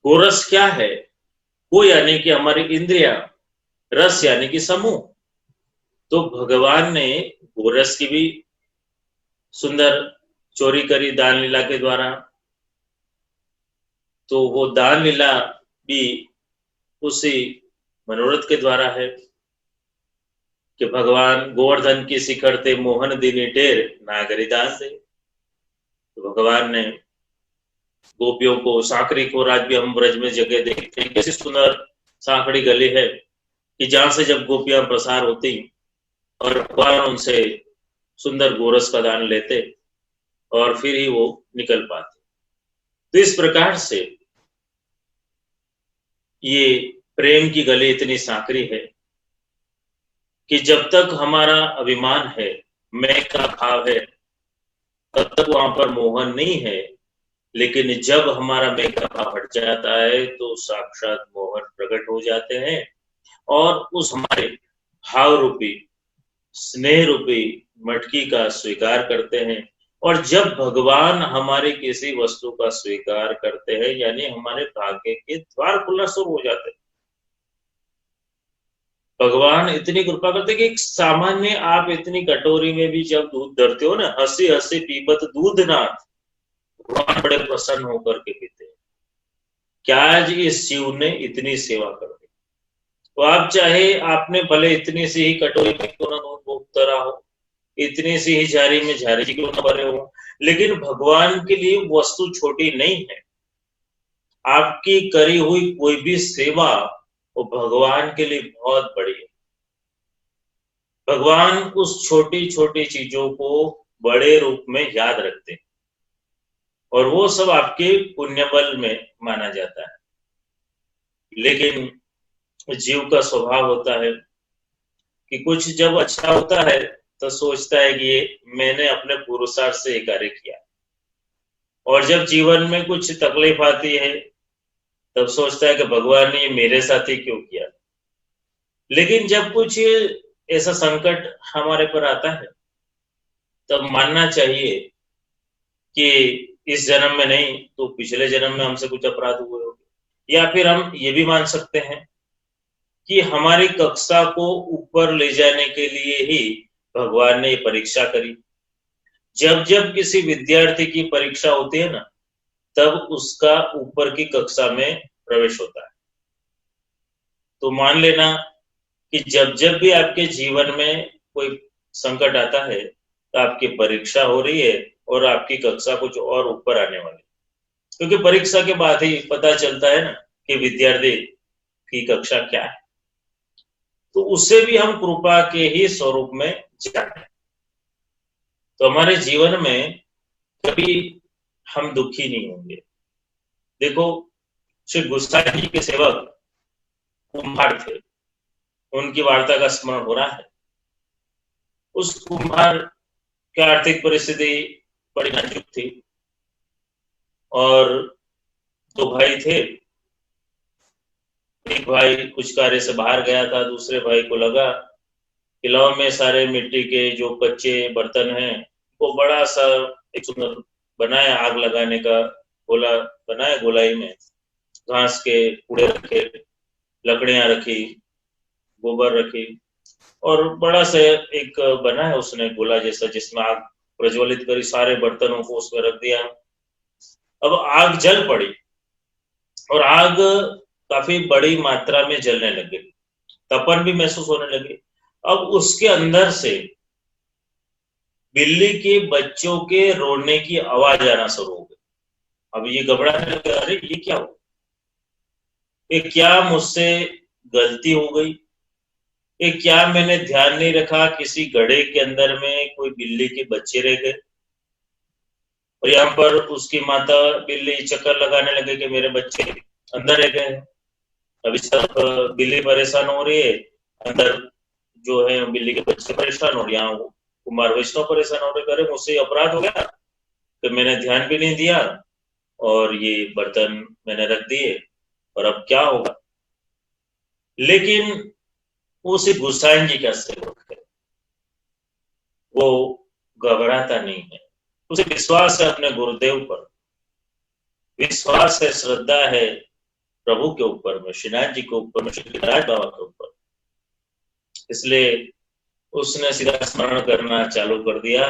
गोरस क्या है? वो यानी कि हमारी इंद्रिया, रस यानी कि समूह। तो भगवान ने गोरस की भी सुंदर चोरी करी दान लीला के द्वारा। तो वो दान लीला भी उसी मनोरथ के द्वारा है कि भगवान गोवर्धन की शिखर ते मोहन दीनी टेर नागरी दान दे। तो भगवान ने गोपियों को, सांकरी को, आज भी हम ब्रज में जगह देखते हैं कैसी सुंदर सांकड़ी गली है कि जहां से जब गोपियां प्रसार होती और भगवान उनसे सुंदर गोरस का दान लेते और फिर ही वो निकल पाते। तो इस प्रकार से ये प्रेम की गली इतनी सांकरी है कि जब तक हमारा अभिमान है, मैं का भाव है, तब तक वहां पर मोहन नहीं है। लेकिन जब हमारा मैं का भाव हट जाता है तो साक्षात मोहन प्रकट हो जाते हैं, और उस हमारे भाव रूपी, स्नेह रूपी मटकी का स्वीकार करते हैं। और जब भगवान हमारे किसी वस्तु का स्वीकार करते हैं, यानी हमारे भाग्य के द्वार खुलना शुरू हो जाते हैं। भगवान इतनी कृपा करते कि एक सामान्य आप इतनी कटोरी में भी जब दूध धरते हो ना, हंसी हंसी पीबत दूध नाथ, भगवान बड़े प्रसन्न होकर के पीते हैं। क्या आज इस जीव ने इतनी सेवा कर दी, तो आप चाहे आपने भले इतनी सी ही कटोरी में क्यों ना दूध भोगता रहा हो, इतनी सी ही झारी में झारी क्यों ना भरे हो, लेकिन भगवान के लिए वस्तु छोटी नहीं है। आपकी करी हुई कोई भी सेवा वो भगवान के लिए बहुत बड़ी है। भगवान उस छोटी छोटी चीजों को बड़े रूप में याद रखते हैं, और वो सब आपके पुण्य बल में माना जाता है। लेकिन जीव का स्वभाव होता है कि कुछ जब अच्छा होता है तो सोचता है कि ये मैंने अपने पुरुषार्थ से कार्य किया, और जब जीवन में कुछ तकलीफ आती है तब सोचता है कि भगवान ने ये मेरे साथ ही क्यों किया। लेकिन जब कुछ ऐसा संकट हमारे पर आता है तब मानना चाहिए कि इस जन्म में नहीं तो पिछले जन्म में हमसे कुछ अपराध हुए होंगे, या फिर हम ये भी मान सकते हैं कि हमारी कक्षा को ऊपर ले जाने के लिए ही भगवान ने ये परीक्षा करी। जब जब किसी विद्यार्थी की परीक्षा होती है ना, तब उसका ऊपर की कक्षा में प्रवेश होता है। तो मान लेना कि जब जब भी आपके जीवन में कोई संकट आता है तो आपकी परीक्षा हो रही है और आपकी कक्षा कुछ और ऊपर आने वाली, क्योंकि परीक्षा के बाद ही पता चलता है ना कि विद्यार्थी की कक्षा क्या है। तो उससे भी हम कृपा के ही स्वरूप में जाने। तो हमारे जीवन में कभी हम दुखी नहीं होंगे। देखो, श्री गोसाई जी के सेवक कुम्हार थे, उनकी वार्ता का स्मरण हो रहा है। उस कुम्हार की आर्थिक परिस्थिति बड़ी नाजुक थी और दो भाई थे। एक भाई कुछ कार्य से बाहर गया था, दूसरे भाई को लगा कि लाओ मैं सारे मिट्टी के जो कच्चे बर्तन हैं वो बड़ा सा एक सुंदर बनाया, आग लगाने का गोला बनाया, गोलाई में घास के कूड़े रखे, लकड़ियां रखी, गोबर रखी और बड़ा सा एक बना है उसने गोला जैसा, जिसमें आग प्रज्वलित करी, सारे बर्तनों को उसमें रख दिया। अब आग जल पड़ी और आग काफी बड़ी मात्रा में जलने लगी, तपन भी महसूस होने लगी। अब उसके अंदर से बिल्ली के बच्चों के रोने की आवाज आना शुरू हो गई। अब ये घबराने लगे, अरे ये क्या हो, ये क्या मुझसे गलती हो गई, ये क्या मैंने ध्यान नहीं रखा, किसी घड़े के अंदर में कोई बिल्ली के बच्चे रह गए। और यहाँ पर उसकी माता बिल्ली चक्कर लगाने लगे कि मेरे बच्चे अंदर रह गए। अभी सब बिल्ली परेशान हो रही है, अंदर जो है बिल्ली के बच्चे परेशान हो रहे, यहाँ कुमार वैष्णव परेशान हो रहे, अरे मुझसे अपराध हो गया कि मैंने ध्यान भी नहीं दिया और ये बर्तन मैंने रख दिए और अब क्या होगा। लेकिन वो सिर्फ गुस्साएं जी कैसे होते, वो घबराता नहीं है, उसे विश्वास है अपने गुरुदेव पर, विश्वास है, श्रद्धा है प्रभु के ऊपर में, श्रीनाथ जी के ऊपर में, श्री गिरिराज बाबा के ऊपर। इसलिए उसने सीधा स्मरण करना चालू कर दिया,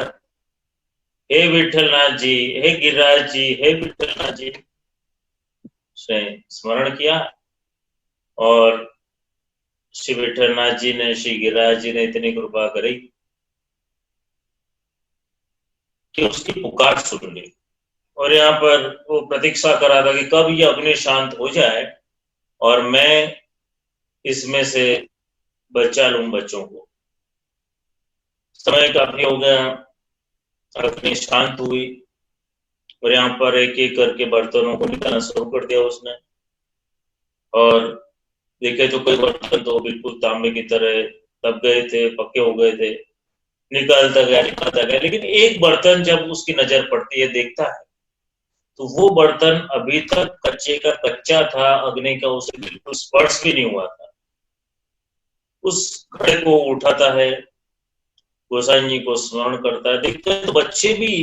हे विठलनाथ जी, हे गिरिराज जी, हे विठलनाथ जी। उसने स्मरण किया और श्री विठलनाथ जी ने, श्री गिरिराज जी ने इतनी कृपा करी कि उसकी पुकार सुन ली। और यहाँ पर वो प्रतीक्षा करा था कि कब ये अग्नि शांत हो जाए और मैं इसमें से बचा लूं बच्चों को। समय काफी हो गया, अग्नि शांत हुई और यहाँ पर एक एक करके बर्तनों को निकालना शुरू कर दिया उसने। और देखे तो कोई बर्तन तो बिल्कुल तांबे की तरह दब गए थे, पक्के हो गए थे, निकालता गया। लेकिन एक बर्तन जब उसकी नजर पड़ती है, देखता है, तो वो बर्तन अभी तक कच्चे का कच्चा था, अग्नि का उसे बिल्कुल स्पर्श भी नहीं हुआ था। उस घड़े को उठाता है, गोसाई जी को स्मरण करता है, देखता है तो बच्चे भी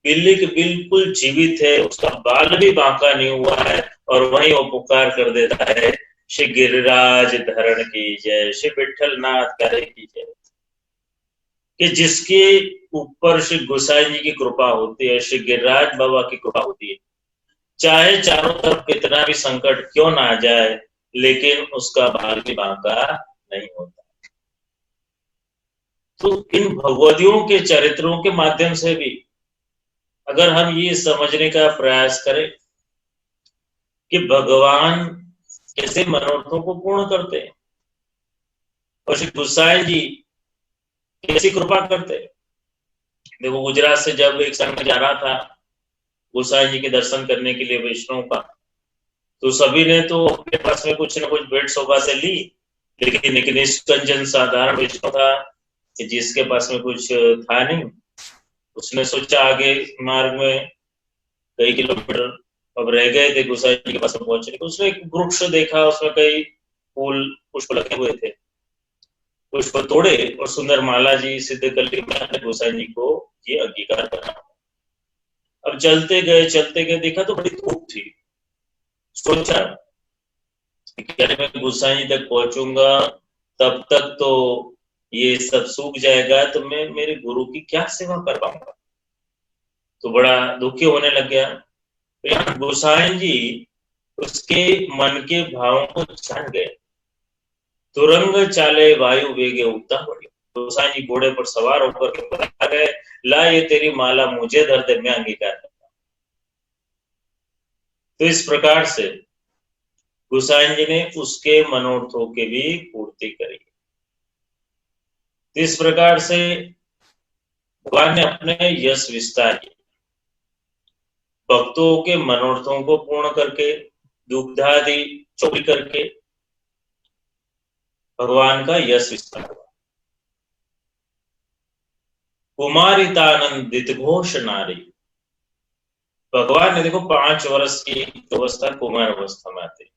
बिल्ली के बिल्कुल जीवित है, उसका बाल भी बांका नहीं हुआ है। और वहीं वो पुकार कर देता है, श्री गिरिराज धरण की जय, श्री विठलनाथ करे की जय। कि जिसके ऊपर श्री गोसाई जी की कृपा होती है, श्री गिरिराज बाबा की कृपा होती है, चाहे चारों तरफ कितना भी संकट क्यों ना आ जाए, लेकिन उसका बाल भी बांका नहीं होता। तो इन भगवदियों के चरित्रों के माध्यम से भी अगर हम ये समझने का प्रयास करें कि भगवान कैसे मनोरथों को पूर्ण करते हैं और श्री गोसाई जी कैसी कृपा करते हैं। देखो, गुजरात से जब एक संघ जा रहा था गोसाई जी के दर्शन करने के लिए वैष्णव का, तो सभी ने तो अपने पास में कुछ न कुछ भेंट शोभा से ली, लेकिन एक निष्कंजन साधारण वैष्णव था कि जिसके पास में कुछ था नहीं। उसने सोचा आगे मार्ग में कई किलोमीटर अब रह गए थे गोसाई जी के पास में पहुंचने को, उसने एक वृक्ष देखा, उसमें कई फूल पुष्प लगे हुए थे, पुष्प तोड़े और सुंदर माला जी सिद्ध कर ली, मैंने गोसाई जी को ये अंगीकार करना। अब चलते गए, देखा तो बड़ी धूप थी। सोचा कि मैं गोसाई जी तक पहुंचूंगा तब तक तो ये सब सूख जाएगा, तो मैं मेरे गुरु की क्या सेवा कर पाऊंगा। तो बड़ा दुखी होने लग गया। तो यहाँ गोसाई जी उसके मन के भावों को जान गए। तुरंग चाले वायु वेगे उगता पड़ी, गोसाई जी घोड़े पर सवार होकर के बता गए, ला ये तेरी माला मुझे धर दे, मैं अंगीकार करता। तो इस प्रकार से गोसाई जी ने उसके मनोरथों की भी पूर्ति करी। इस प्रकार से भगवान ने अपने यश विस्तार किए, भक्तों के मनोरथों को पूर्ण करके, दुग्धादि चोरी करके भगवान का यश विस्तार हुआ। कुमारितानंदित घोष नारी। भगवान ने देखो 5 वर्ष की अवस्था कुमार अवस्था में आती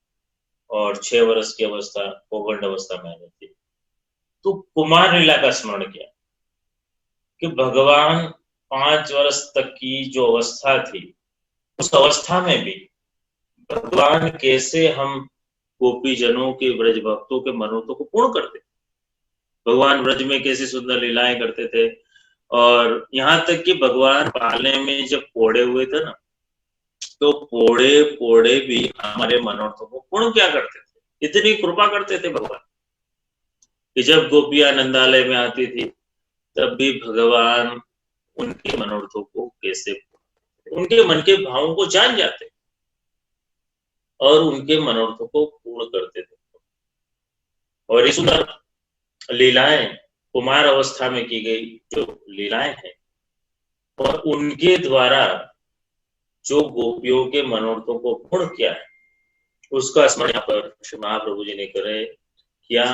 और 6 वर्ष की अवस्था पौगंड अवस्था में आ जाती। तो कुमार लीला का स्मरण किया कि भगवान 5 वर्ष तक की जो अवस्था थी, उस अवस्था में भी भगवान कैसे हम गोपी जनों के ब्रज भक्तों के मनोरथों को पूर्ण करते, भगवान ब्रज में कैसी सुंदर लीलाएं करते थे। और यहाँ तक कि भगवान पालने में जब पोड़े हुए थे ना, तो पोड़े पोड़े भी हमारे मनोरथों को पूर्ण क्या करते थे, इतनी कृपा करते थे भगवान कि जब गोपियां नंदालय में आती थी तब भी भगवान उनके मनोरथों को कैसे, उनके मन के भावों को जान जाते और उनके मनोरथों को पूर्ण करते थे। और ये सुंदर लीलाएं कुमार अवस्था में की गई जो लीलाएं हैं, और उनके द्वारा जो गोपियों के मनोरथों को पूर्ण किया है, उसका स्मरण यहाँ पर श्री महाप्रभु जी ने किया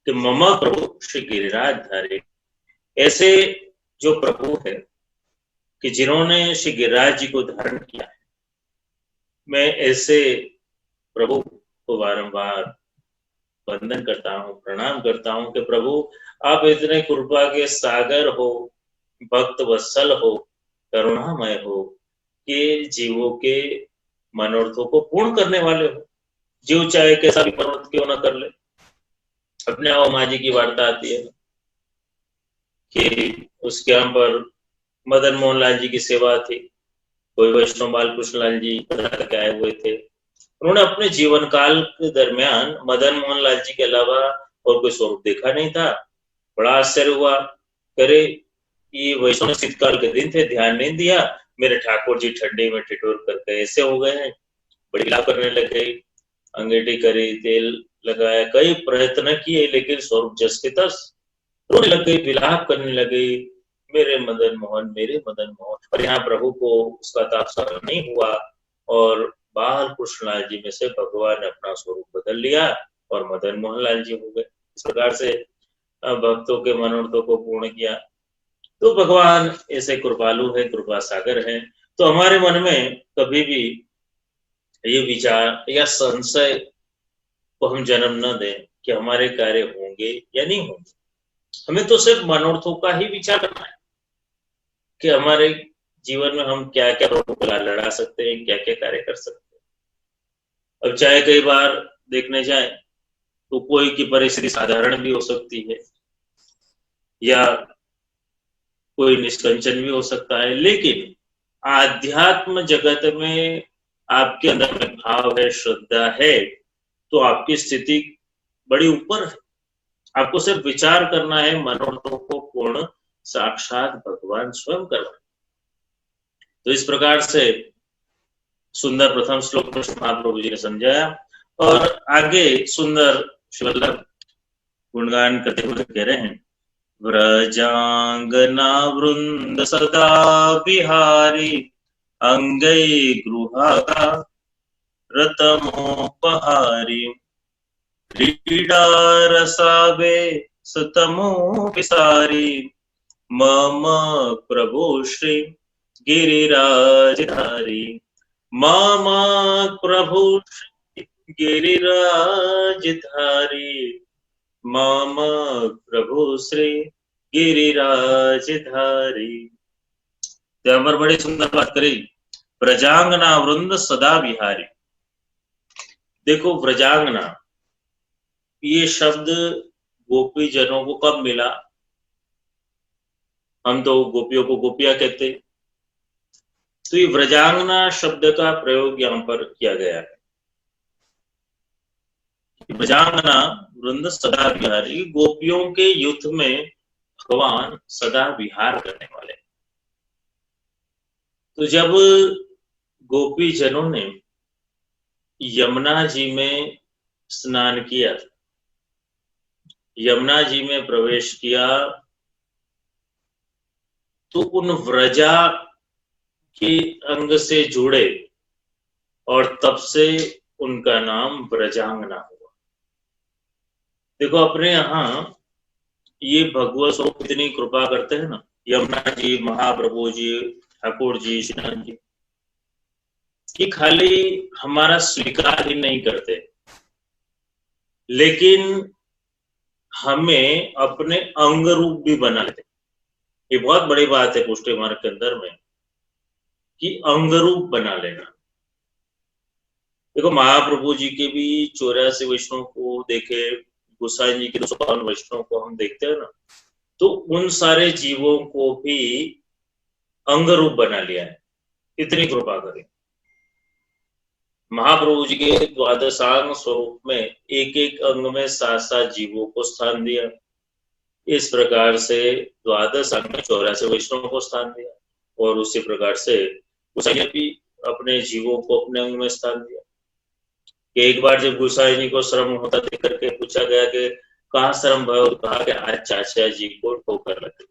कि मम प्रभु श्री गिरिराज धारी। ऐसे जो प्रभु है कि जिन्होंने श्री गिरिराज जी को धारण किया है, मैं ऐसे प्रभु को बारंबार वंदन करता हूँ, प्रणाम करता हूँ कि प्रभु आप इतने कृपा के सागर हो, भक्त वत्सल हो, करुणामय हो, कि जीवों के मनोरथों को पूर्ण करने वाले हो। जीव चाहे कैसा भी मनोरथ क्यों ना कर ले। अपने आओ माँ जी की वार्ता आती है कि उसके यहाँ पर मदन मोहन लाल जी की सेवा थी, कोई वैष्णव बाल कृष्ण लाल जी के आए हुए थे। उन्होंने अपने जीवन काल के दरमियान मदन मोहन लाल जी के अलावा और कोई स्वरूप देखा नहीं था। बड़ा आश्चर्य हुआ, करे ये वैष्णव शीतकाल के दिन थे, ध्यान नहीं दिया, मेरे ठाकुर जी ठंडी में ठिठुर करके ऐसे हो गए हैं। बड़ी लाभ करने लग गई, अंगीठी करी, तेल लगाया, कई प्रयत्न किए, लेकिन स्वरूप जस के तस। रोने लग गई, विलाप करने लगी, मेरे मदन मोहन, मेरे मदन मोहन। और यहाँ प्रभु को उसका ताप सहन नहीं हुआ और बाल कृष्णलाल जी में से भगवान ने अपना स्वरूप बदल लिया और मदन मोहन लाल जी हो गए। इस प्रकार से भक्तों के मनोरथों को पूर्ण किया। तो भगवान ऐसे कृपालु है, कृपा सागर है। तो हमारे मन में कभी भी ये विचार या संशय को हम जन्म न दें कि हमारे कार्य होंगे या नहीं होंगे। हमें तो सिर्फ मनोरथों का ही विचार करना है कि हमारे जीवन में हम क्या क्या लड़ा सकते हैं, क्या क्या कार्य कर सकते हैं। अब चाहे कई बार देखने जाए तो कोई की परिस्थिति साधारण भी हो सकती है या कोई निष्कंचन भी हो सकता है, लेकिन आध्यात्म जगत में आपके अंदर में भाव है, श्रद्धा है, तो आपकी स्थिति बड़ी ऊपर है। आपको सिर्फ विचार करना है, मनोरथों को पूर्ण साक्षात भगवान स्वयं करवाए। तो इस प्रकार से सुंदर प्रथम श्लोक में महाप्रभु जी ने समझाया और आगे सुंदर श्रीवल्लभ गुणगान करते हुए कह रहे हैं, व्रजांगना वृंद सदा विहारी अंगै गृहाका रतमोपहारी क्रीडा रसावे सतमो विसारी मम प्रभु श्री गिरिराजधारी। मम प्रभु श्री गिरिराजधारी, मम प्रभु श्री गिरिराजधारी। यहाँ पर बड़ी सुंदर बात करी, व्रजांगना वृंद सदा विहारी। देखो व्रजांगना ये शब्द गोपी जनों को कब मिला? हम तो गोपियों को गोपियां कहते, तो ये व्रजांगना शब्द का प्रयोग यहाँ पर किया गया है। व्रजांगना वृंद सदा विहारी, गोपियों के युद्ध में भगवान सदा विहार करने वाले। तो जब गोपी जनों ने यमुना जी में स्नान किया, यमुना जी में प्रवेश किया, तो उन व्रजा के अंग से जुड़े और तब से उनका नाम व्रजांगना हुआ। देखो अपने यहाँ ये भगवत स्वरूप इतनी कृपा करते हैं ना, यमुना जी, महाप्रभु जी, ठाकुर जी, श्रीनाथ जी, कि खाली हमारा स्वीकार ही नहीं करते, लेकिन हमें अपने अंग रूप भी बना लेते। ये बहुत बड़ी बात है पुष्टि मार्ग के अंदर में, कि अंग रूप बना लेना। देखो महाप्रभु जी के भी 84 वैष्णव को देखे, गोसाई जी के 252 वैष्णव को हम देखते हैं ना, तो उन सारे जीवों को भी अंग रूप बना लिया है। इतनी कृपा करें। महाप्रभु जी के द्वादशांग स्वरूप में एक एक अंग में 7-7 जीवों को स्थान दिया। इस प्रकार से द्वादश अंग में 84 वैष्णव को स्थान दिया, और उसी प्रकार से गोसाई ने भी अपने जीवों को अपने अंग में स्थान दिया। कि एक बार जब गोसाई जी को श्रम होता देख करके पूछा गया कि कहाँ श्रम भयो, कहा कि आज चाचा जी को ठोकर लगी,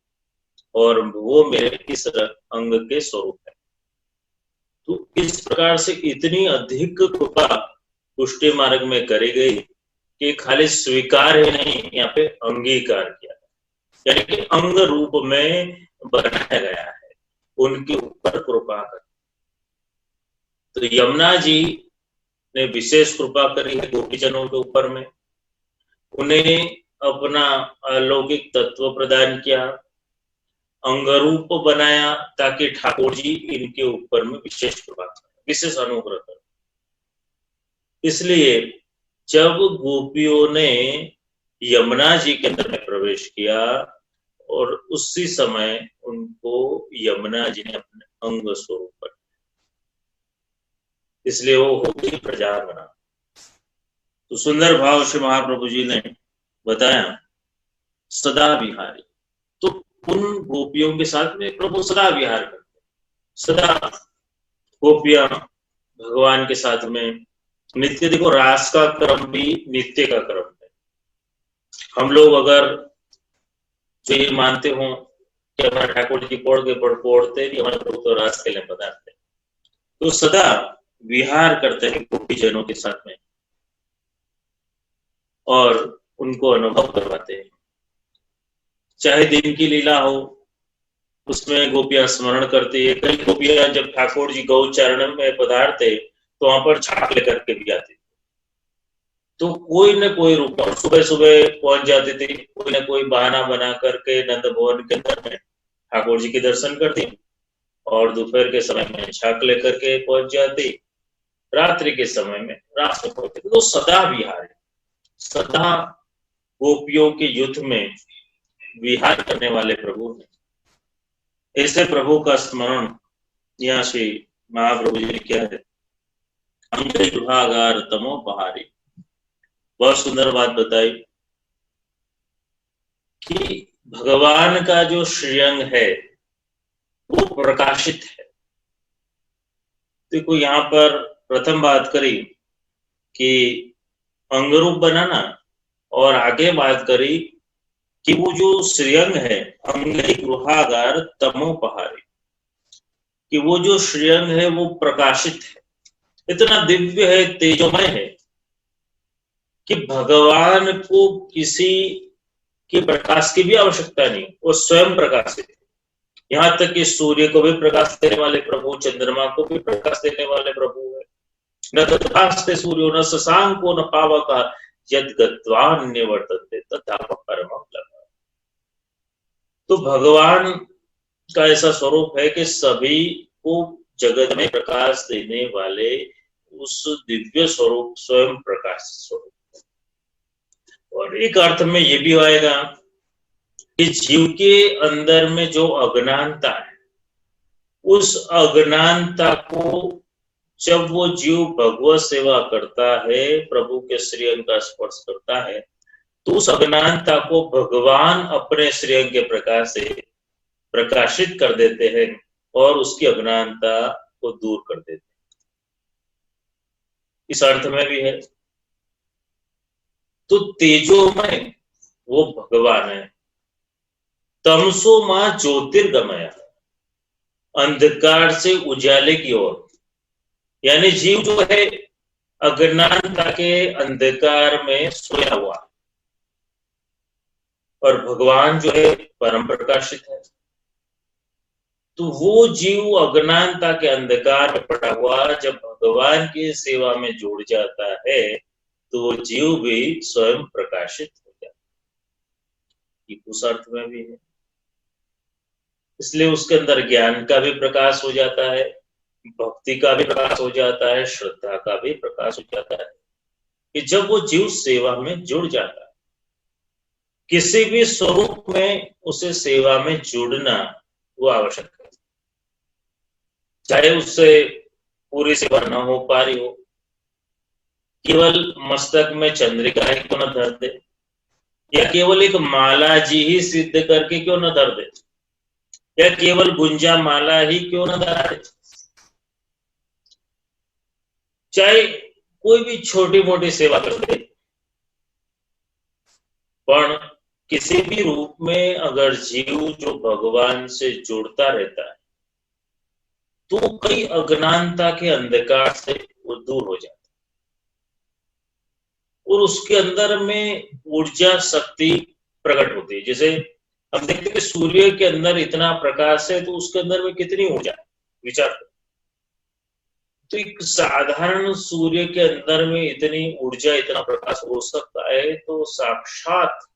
और वो मेरे इस अंग के स्वरूप है। तो इस प्रकार से इतनी अधिक कृपा पुष्टि मार्ग में करी गई कि खाली स्वीकार ही नहीं, यहाँ पे अंगीकार किया, यानी कि अंग रूप में बनाया गया है उनके ऊपर कृपा कर। तो यमुना जी ने विशेष कृपा करी है गोपीजनों के ऊपर में, उन्हें अपना अलौकिक तत्व प्रदान किया, अंग रूप बनाया, ताकि ठाकुर जी इनके ऊपर में विशेष कृपा करें, विशेष अनुग्रह करें। इसलिए जब गोपियों ने यमुना जी के अंदर में प्रवेश किया, और उसी समय उनको यमुना जी ने अपने अंग स्वरूप पर, इसलिए वो होती प्रजा बना। तो सुंदर भाव से महाप्रभु जी ने बताया सदा विहारी। तो उन गोपियों के साथ में प्रभु सदा विहार करते, सदा गोपियां भगवान के साथ में नित्य। देखो रास का क्रम भी नित्य का क्रम है। हम लोग अगर जो ये मानते हो कि हमारे ठाकुर जी पढ़ते भी हमारे प्रभु तो रास के लिए पधारते, तो सदा विहार करते हैं गोपीजनों के साथ में, और उनको अनुभव करवाते हैं। चाहे दिन की लीला हो, उसमें गोपियां स्मरण करती है। कई गोपियां जब ठाकुर जी गौचरण में पधारते तो वहां पर छाप लेकर के भी आती, तो कोई न कोई रूप, और सुबह सुबह पहुंच जाती थी, कोई न कोई बहाना बना करके नंद भवन के अंदर में ठाकुर जी के दर्शन करती, और दोपहर के समय में छाक लेकर के पहुंच जाती, रात्रि के समय में रात में पहुंचती। तो सदा विहार, सदा गोपियों के युद्ध में विहार करने वाले प्रभु हैं। ऐसे प्रभु का स्मरण यहाँ से महाप्रभु जी ने किया है। अंग विभागार तमो पहाड़ी, बहुत सुंदर बात बताई कि भगवान का जो श्रीअंग है वो प्रकाशित है। देखो यहाँ पर प्रथम बात करी कि अंगरूप बनाना, और आगे बात करी कि वो जो श्रीअंग है अंगे गृहागार तमो पहाड़ी, कि वो जो श्रीअंग है वो प्रकाशित है, इतना दिव्य है, तेजोमय है कि भगवान को किसी के प्रकाश की भी आवश्यकता नहीं, वो स्वयं प्रकाशित है। यहाँ तक कि सूर्य को भी प्रकाश देने वाले प्रभु, चंद्रमा को भी प्रकाश देने वाले प्रभु है। न तथास्ते सूर्यो न शशांको न पावकः यद् गत्वान्य वर्तन्ते तथा परमं लभः। तो भगवान का ऐसा स्वरूप है कि सभी को जगत में प्रकाश देने वाले उस दिव्य स्वरूप स्वयं प्रकाश स्वरूप। और एक अर्थ में ये भी आएगा कि जीव के अंदर में जो अज्ञानता है, उस अज्ञानता को जब वो जीव भगवत सेवा करता है, प्रभु के श्रीअंग का स्पर्श करता है, तो उस अज्ञानता को भगवान अपने श्रीअंग के प्रकाश से प्रकाशित कर देते हैं, और उसकी अज्ञानता को दूर कर देते हैं। इस अर्थ में भी है। तो तेजोमय वो भगवान है, तमसो मां ज्योतिर्गमय, अंधकार से उजाले की ओर। यानी जीव जो है अज्ञानता के अंधकार में सोया हुआ, और भगवान जो है परम प्रकाशित है। तो वो जीव अज्ञानता के अंधकार में पड़ा हुआ जब भगवान की सेवा में जुड़ जाता है तो वो जीव भी स्वयं प्रकाशित हो जाता है। ये उस अर्थ में भी है, इसलिए उसके अंदर ज्ञान का भी प्रकाश हो जाता है, भक्ति का भी प्रकाश हो जाता है, श्रद्धा का भी प्रकाश हो जाता है कि जब वो जीव सेवा में जुड़ जाता है। किसी भी स्वरूप में उसे सेवा में जुड़ना वो आवश्यक है, चाहे उससे पूरी सेवा न हो पा रही हो, केवल मस्तक में चंद्रिका ही क्यों न धर दे, या केवल एक माला जी ही सिद्ध करके क्यों न धर दे, या केवल गुंजा माला ही क्यों न धरा दे, चाहे कोई भी छोटी मोटी सेवा कर दे, पर किसी भी रूप में अगर जीव जो भगवान से जुड़ता रहता है तो कई अज्ञानता के अंधकार से वो दूर हो जाता है और उसके अंदर में ऊर्जा शक्ति प्रकट होती है। जैसे हम देखते हैं कि सूर्य के अंदर इतना प्रकाश है तो उसके अंदर में कितनी ऊर्जा है, विचार करो। तो एक साधारण सूर्य के अंदर में इतनी ऊर्जा इतना प्रकाश हो सकता है तो साक्षात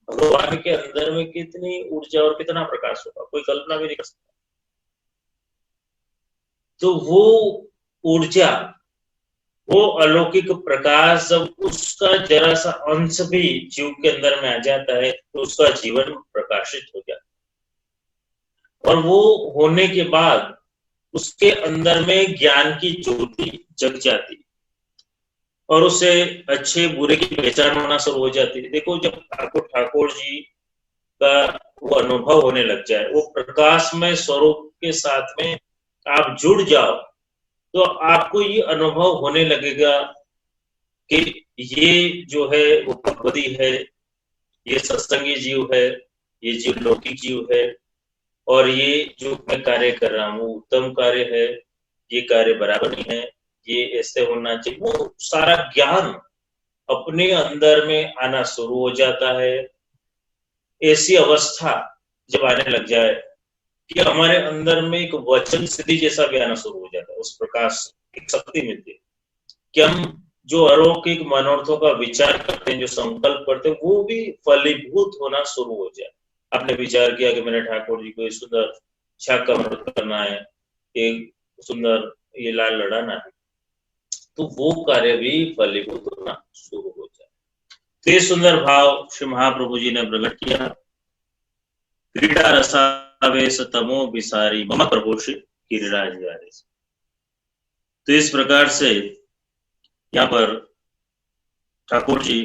भगवान के अंदर में कितनी ऊर्जा और कितना प्रकाश होगा, कोई कल्पना भी नहीं कर सकता। तो वो ऊर्जा, वो अलौकिक प्रकाश जब उसका जरा सा अंश भी जीव के अंदर में आ जाता है तो उसका जीवन प्रकाशित हो जाता है और वो होने के बाद उसके अंदर में ज्ञान की ज्योति जग जाती है और उसे अच्छे बुरे की पहचान होना शुरू हो जाती है। देखो जब आपको ठाकुर जी का वो अनुभव होने लग जाए, वो प्रकाशमय स्वरूप के साथ में आप जुड़ जाओ तो आपको ये अनुभव होने लगेगा कि ये जो है वो भगवती है, ये सत्संगी जीव है, ये जीव लौकिक जीव है और ये जो मैं कार्य कर रहा हूँ उत्तम कार्य है, ये कार्य बराबर नहीं है, ये ऐसे होना चाहिए। वो सारा ज्ञान अपने अंदर में आना शुरू हो जाता है। ऐसी अवस्था जब आने लग जाए कि हमारे अंदर में एक वचन सिद्धि जैसा भी आना शुरू हो जाता है, उस प्रकाश एक शक्ति मिलती है कि हम जो अलौकिक मनोरथों का विचार करते हैं, जो संकल्प करते हैं, वो भी फलीभूत होना शुरू हो जाए। आपने विचार किया कि मैंने ठाकुर जी को एक सुंदर छाक का मनोरथ करना है, एक सुंदर ये लाल लड़ाना है, तो वो कार्य भी फलीभूत होना शुरू हो जाए। तो ये सुंदर भाव श्री महाप्रभु जी ने प्रकट किया। क्रीड़ा रसावेश तमो विसारी मम प्रभु श्री गिरिराज बिहारी। तो इस प्रकार से यहाँ पर ठाकुर जी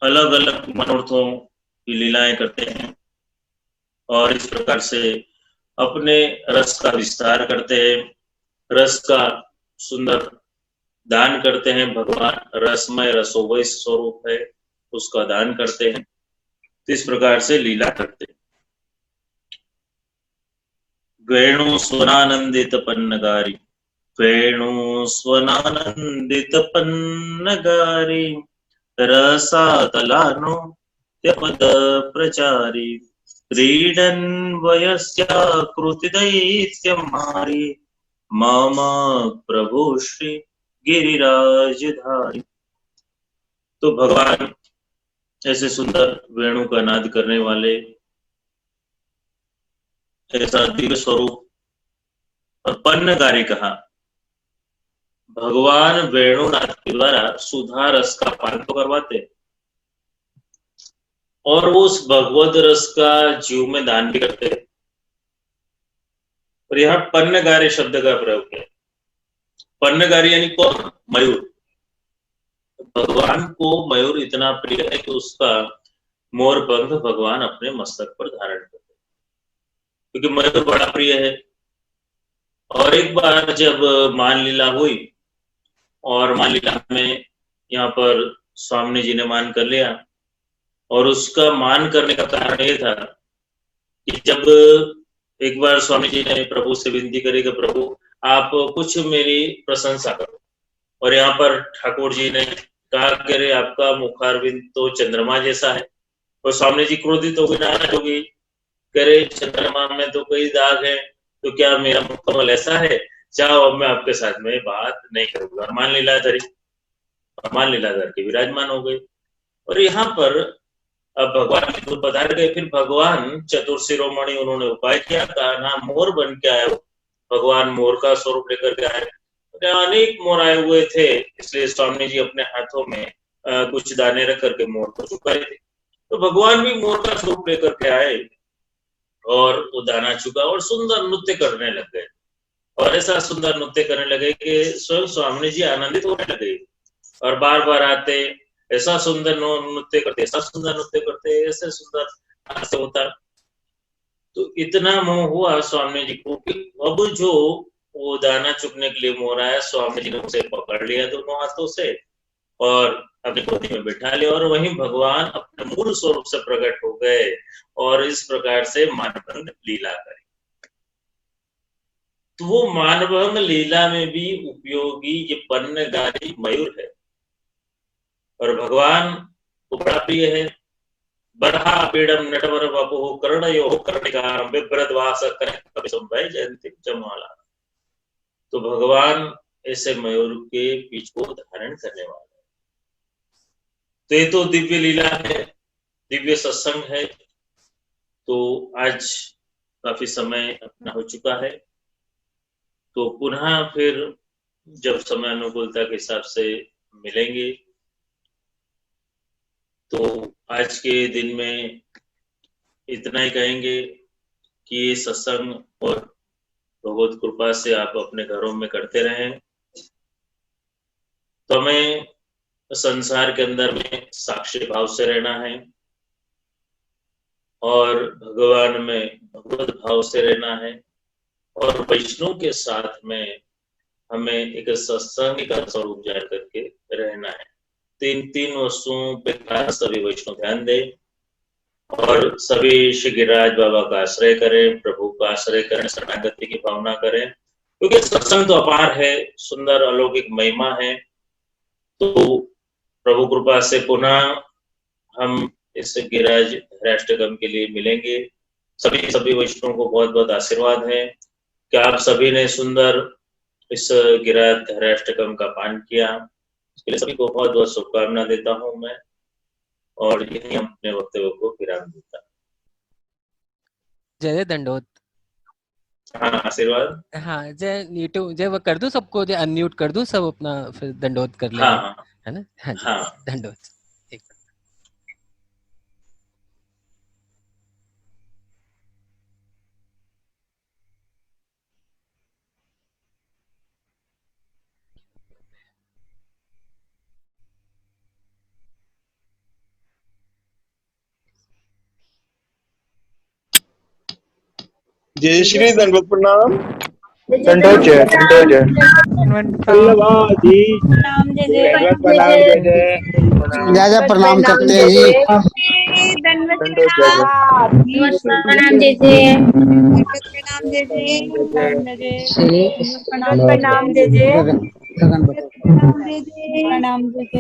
अलग अलग मनोरथों की लीलाएं करते हैं और इस प्रकार से अपने रस का विस्तार करते हैं, रस का सुंदर दान करते हैं। भगवान रसमय रसोवय स्वरूप है, उसका दान करते हैं। तो इस प्रकार से लीला करते हैं। वेणु स्वनानंदित पन्नगारी, वेणु स्वनानंदित पन्नगारी, रसातलानो त्यपद प्रचारी, क्रीडन वयस्या कृति दैत्यमारी, मम प्रभु श्री गिरिराजधारी। तो भगवान ऐसे सुंदर वेणु का नाद करने वाले, ऐसा दिव्य स्वरूप और पन्नगारी कहा। भगवान वेणुनाथ के द्वारा सुधा रस का पान तो करवाते और वो उस भगवत रस का जीव में दान भी करते। और यहाँ पन्नगारी शब्द का प्रयोग किया। पन्नगारी यानी कौन? मयूर। भगवान को मयूर इतना प्रिय है कि उसका मोर पंख भगवान अपने मस्तक पर धारण करते, क्योंकि मयूर बड़ा प्रिय है। और एक बार जब मान लीला हुई और मान लीला में यहाँ पर स्वामी जी ने मान कर लिया और उसका मान करने का कारण ये था कि जब एक बार स्वामी जी ने प्रभु से विनती करी कि प्रभु आप कुछ मेरी प्रशंसा करो, और यहाँ पर ठाकुर जी ने कहा कि अरे आपका मुखारविंद तो चंद्रमा जैसा है। और स्वामी जी क्रोधित हो गए, नाराज हो गई करे चंद्रमा में तो कई दाग है, तो क्या मेरा मुकम्मल ऐसा है, जाओ अब मैं आपके साथ में बात नहीं करूंगा। हनुमान लीलाधरी, हनुमान लीलाधर के विराजमान हो गए। और यहाँ पर अब भगवान विष्णु पधार गए। फिर भगवान चतुर शिरोमणि उन्होंने उपाय किया, कान्हा मोर बन के आए, भगवान मोर का स्वरूप लेकर के आए। अनेक मोर आए हुए थे, इसलिए स्वामी जी अपने हाथों में कुछ दाने रख करके मोर को चुकाए थे। तो भगवान भी मोर का स्वरूप लेकर के आए और वो दाना चुका और सुंदर नृत्य करने लग गए। और ऐसा सुंदर नृत्य करने लगे कि स्वयं स्वामी जी आनंदित होने लगे और बार बार आते, ऐसा सुंदर नृत्य करते, ऐसा सुंदर नृत्य करते, ऐसे सुंदर हास्य होता। तो इतना मोह हुआ स्वामी जी को कि अब जो वो दाना चुगने के लिए मोर आया, स्वामी जी ने उसे पकड़ लिया दोनों हाथों से और अपनी गोदी में बिठा लिया और वहीं भगवान अपने मूल स्वरूप से प्रकट हो गए और इस प्रकार से मानभंग लीला करी। तो वो मानभंग लीला में भी उपयोगी ये पन्नगारी मयूर है और भगवान को बड़ा प्रिय है। बरहा पीड़म नटवर वपु कर्णयो कर्णिकारं बिभ्रद्वास कनकपिशंभय जयंती जमाला। तो भगवान ऐसे मयूर के पीछ को धारण करने वाला है। तो ये तो दिव्य लीला है, दिव्य सत्संग है। तो आज काफी समय अपना हो चुका है, तो पुनः फिर जब समय अनुकूलता के हिसाब से मिलेंगे। तो आज के दिन में इतना ही कहेंगे कि ये सत्संग और भगवत कृपा से आप अपने घरों में करते रहें। तो हमें संसार के अंदर में साक्षी भाव से रहना है और भगवान में भगवत भाव से रहना है और वैष्णव के साथ में हमें एक सत्संग का स्वरूप जान करके रहना है। तीन वस्तुओं पे खास सभी वैष्णव ध्यान दें और सभी श्री गिरिराज बाबा का आश्रय करें, प्रभु का आश्रय करें, शरणागति की भावना करें, क्योंकि सत्संग तो अपार है, सुंदर अलौकिक महिमा है। तो प्रभु कृपा से पुनः हम इस गिरिराज हराष्टकम के लिए मिलेंगे। सभी वैष्णवों को बहुत बहुत आशीर्वाद है कि आप सभी ने सुंदर इस गिरिराज हराष्टकम का पान किया। इसके लिए सभी को बहुत बहुत शुभकामना देता हूँ मैं और यही अपने वक्तव्य को विराम देता। जय दंडोत। हाँ, आशीर्वाद। हाँ, जय नीटू, जय वो कर दूं सबको, जय अनम्यूट कर दूं सब अपना, फिर दंडोत कर लेंगे। हाँ, है ना? हाँ जी, हाँ। दंडोत। एक जय श्री दंडवत प्रणाम। दंडोत जय, दंडोत जय। धन्यवाद जी। प्रणाम जय जय। दंडवत प्रणाम जय जय। जय जय प्रणाम करते हैं जी। दंडवत दंडोत जय जय। प्रणाम जय जय। प्रणाम जय जय। प्रणाम जय जय। गगन प्रणाम जय जय।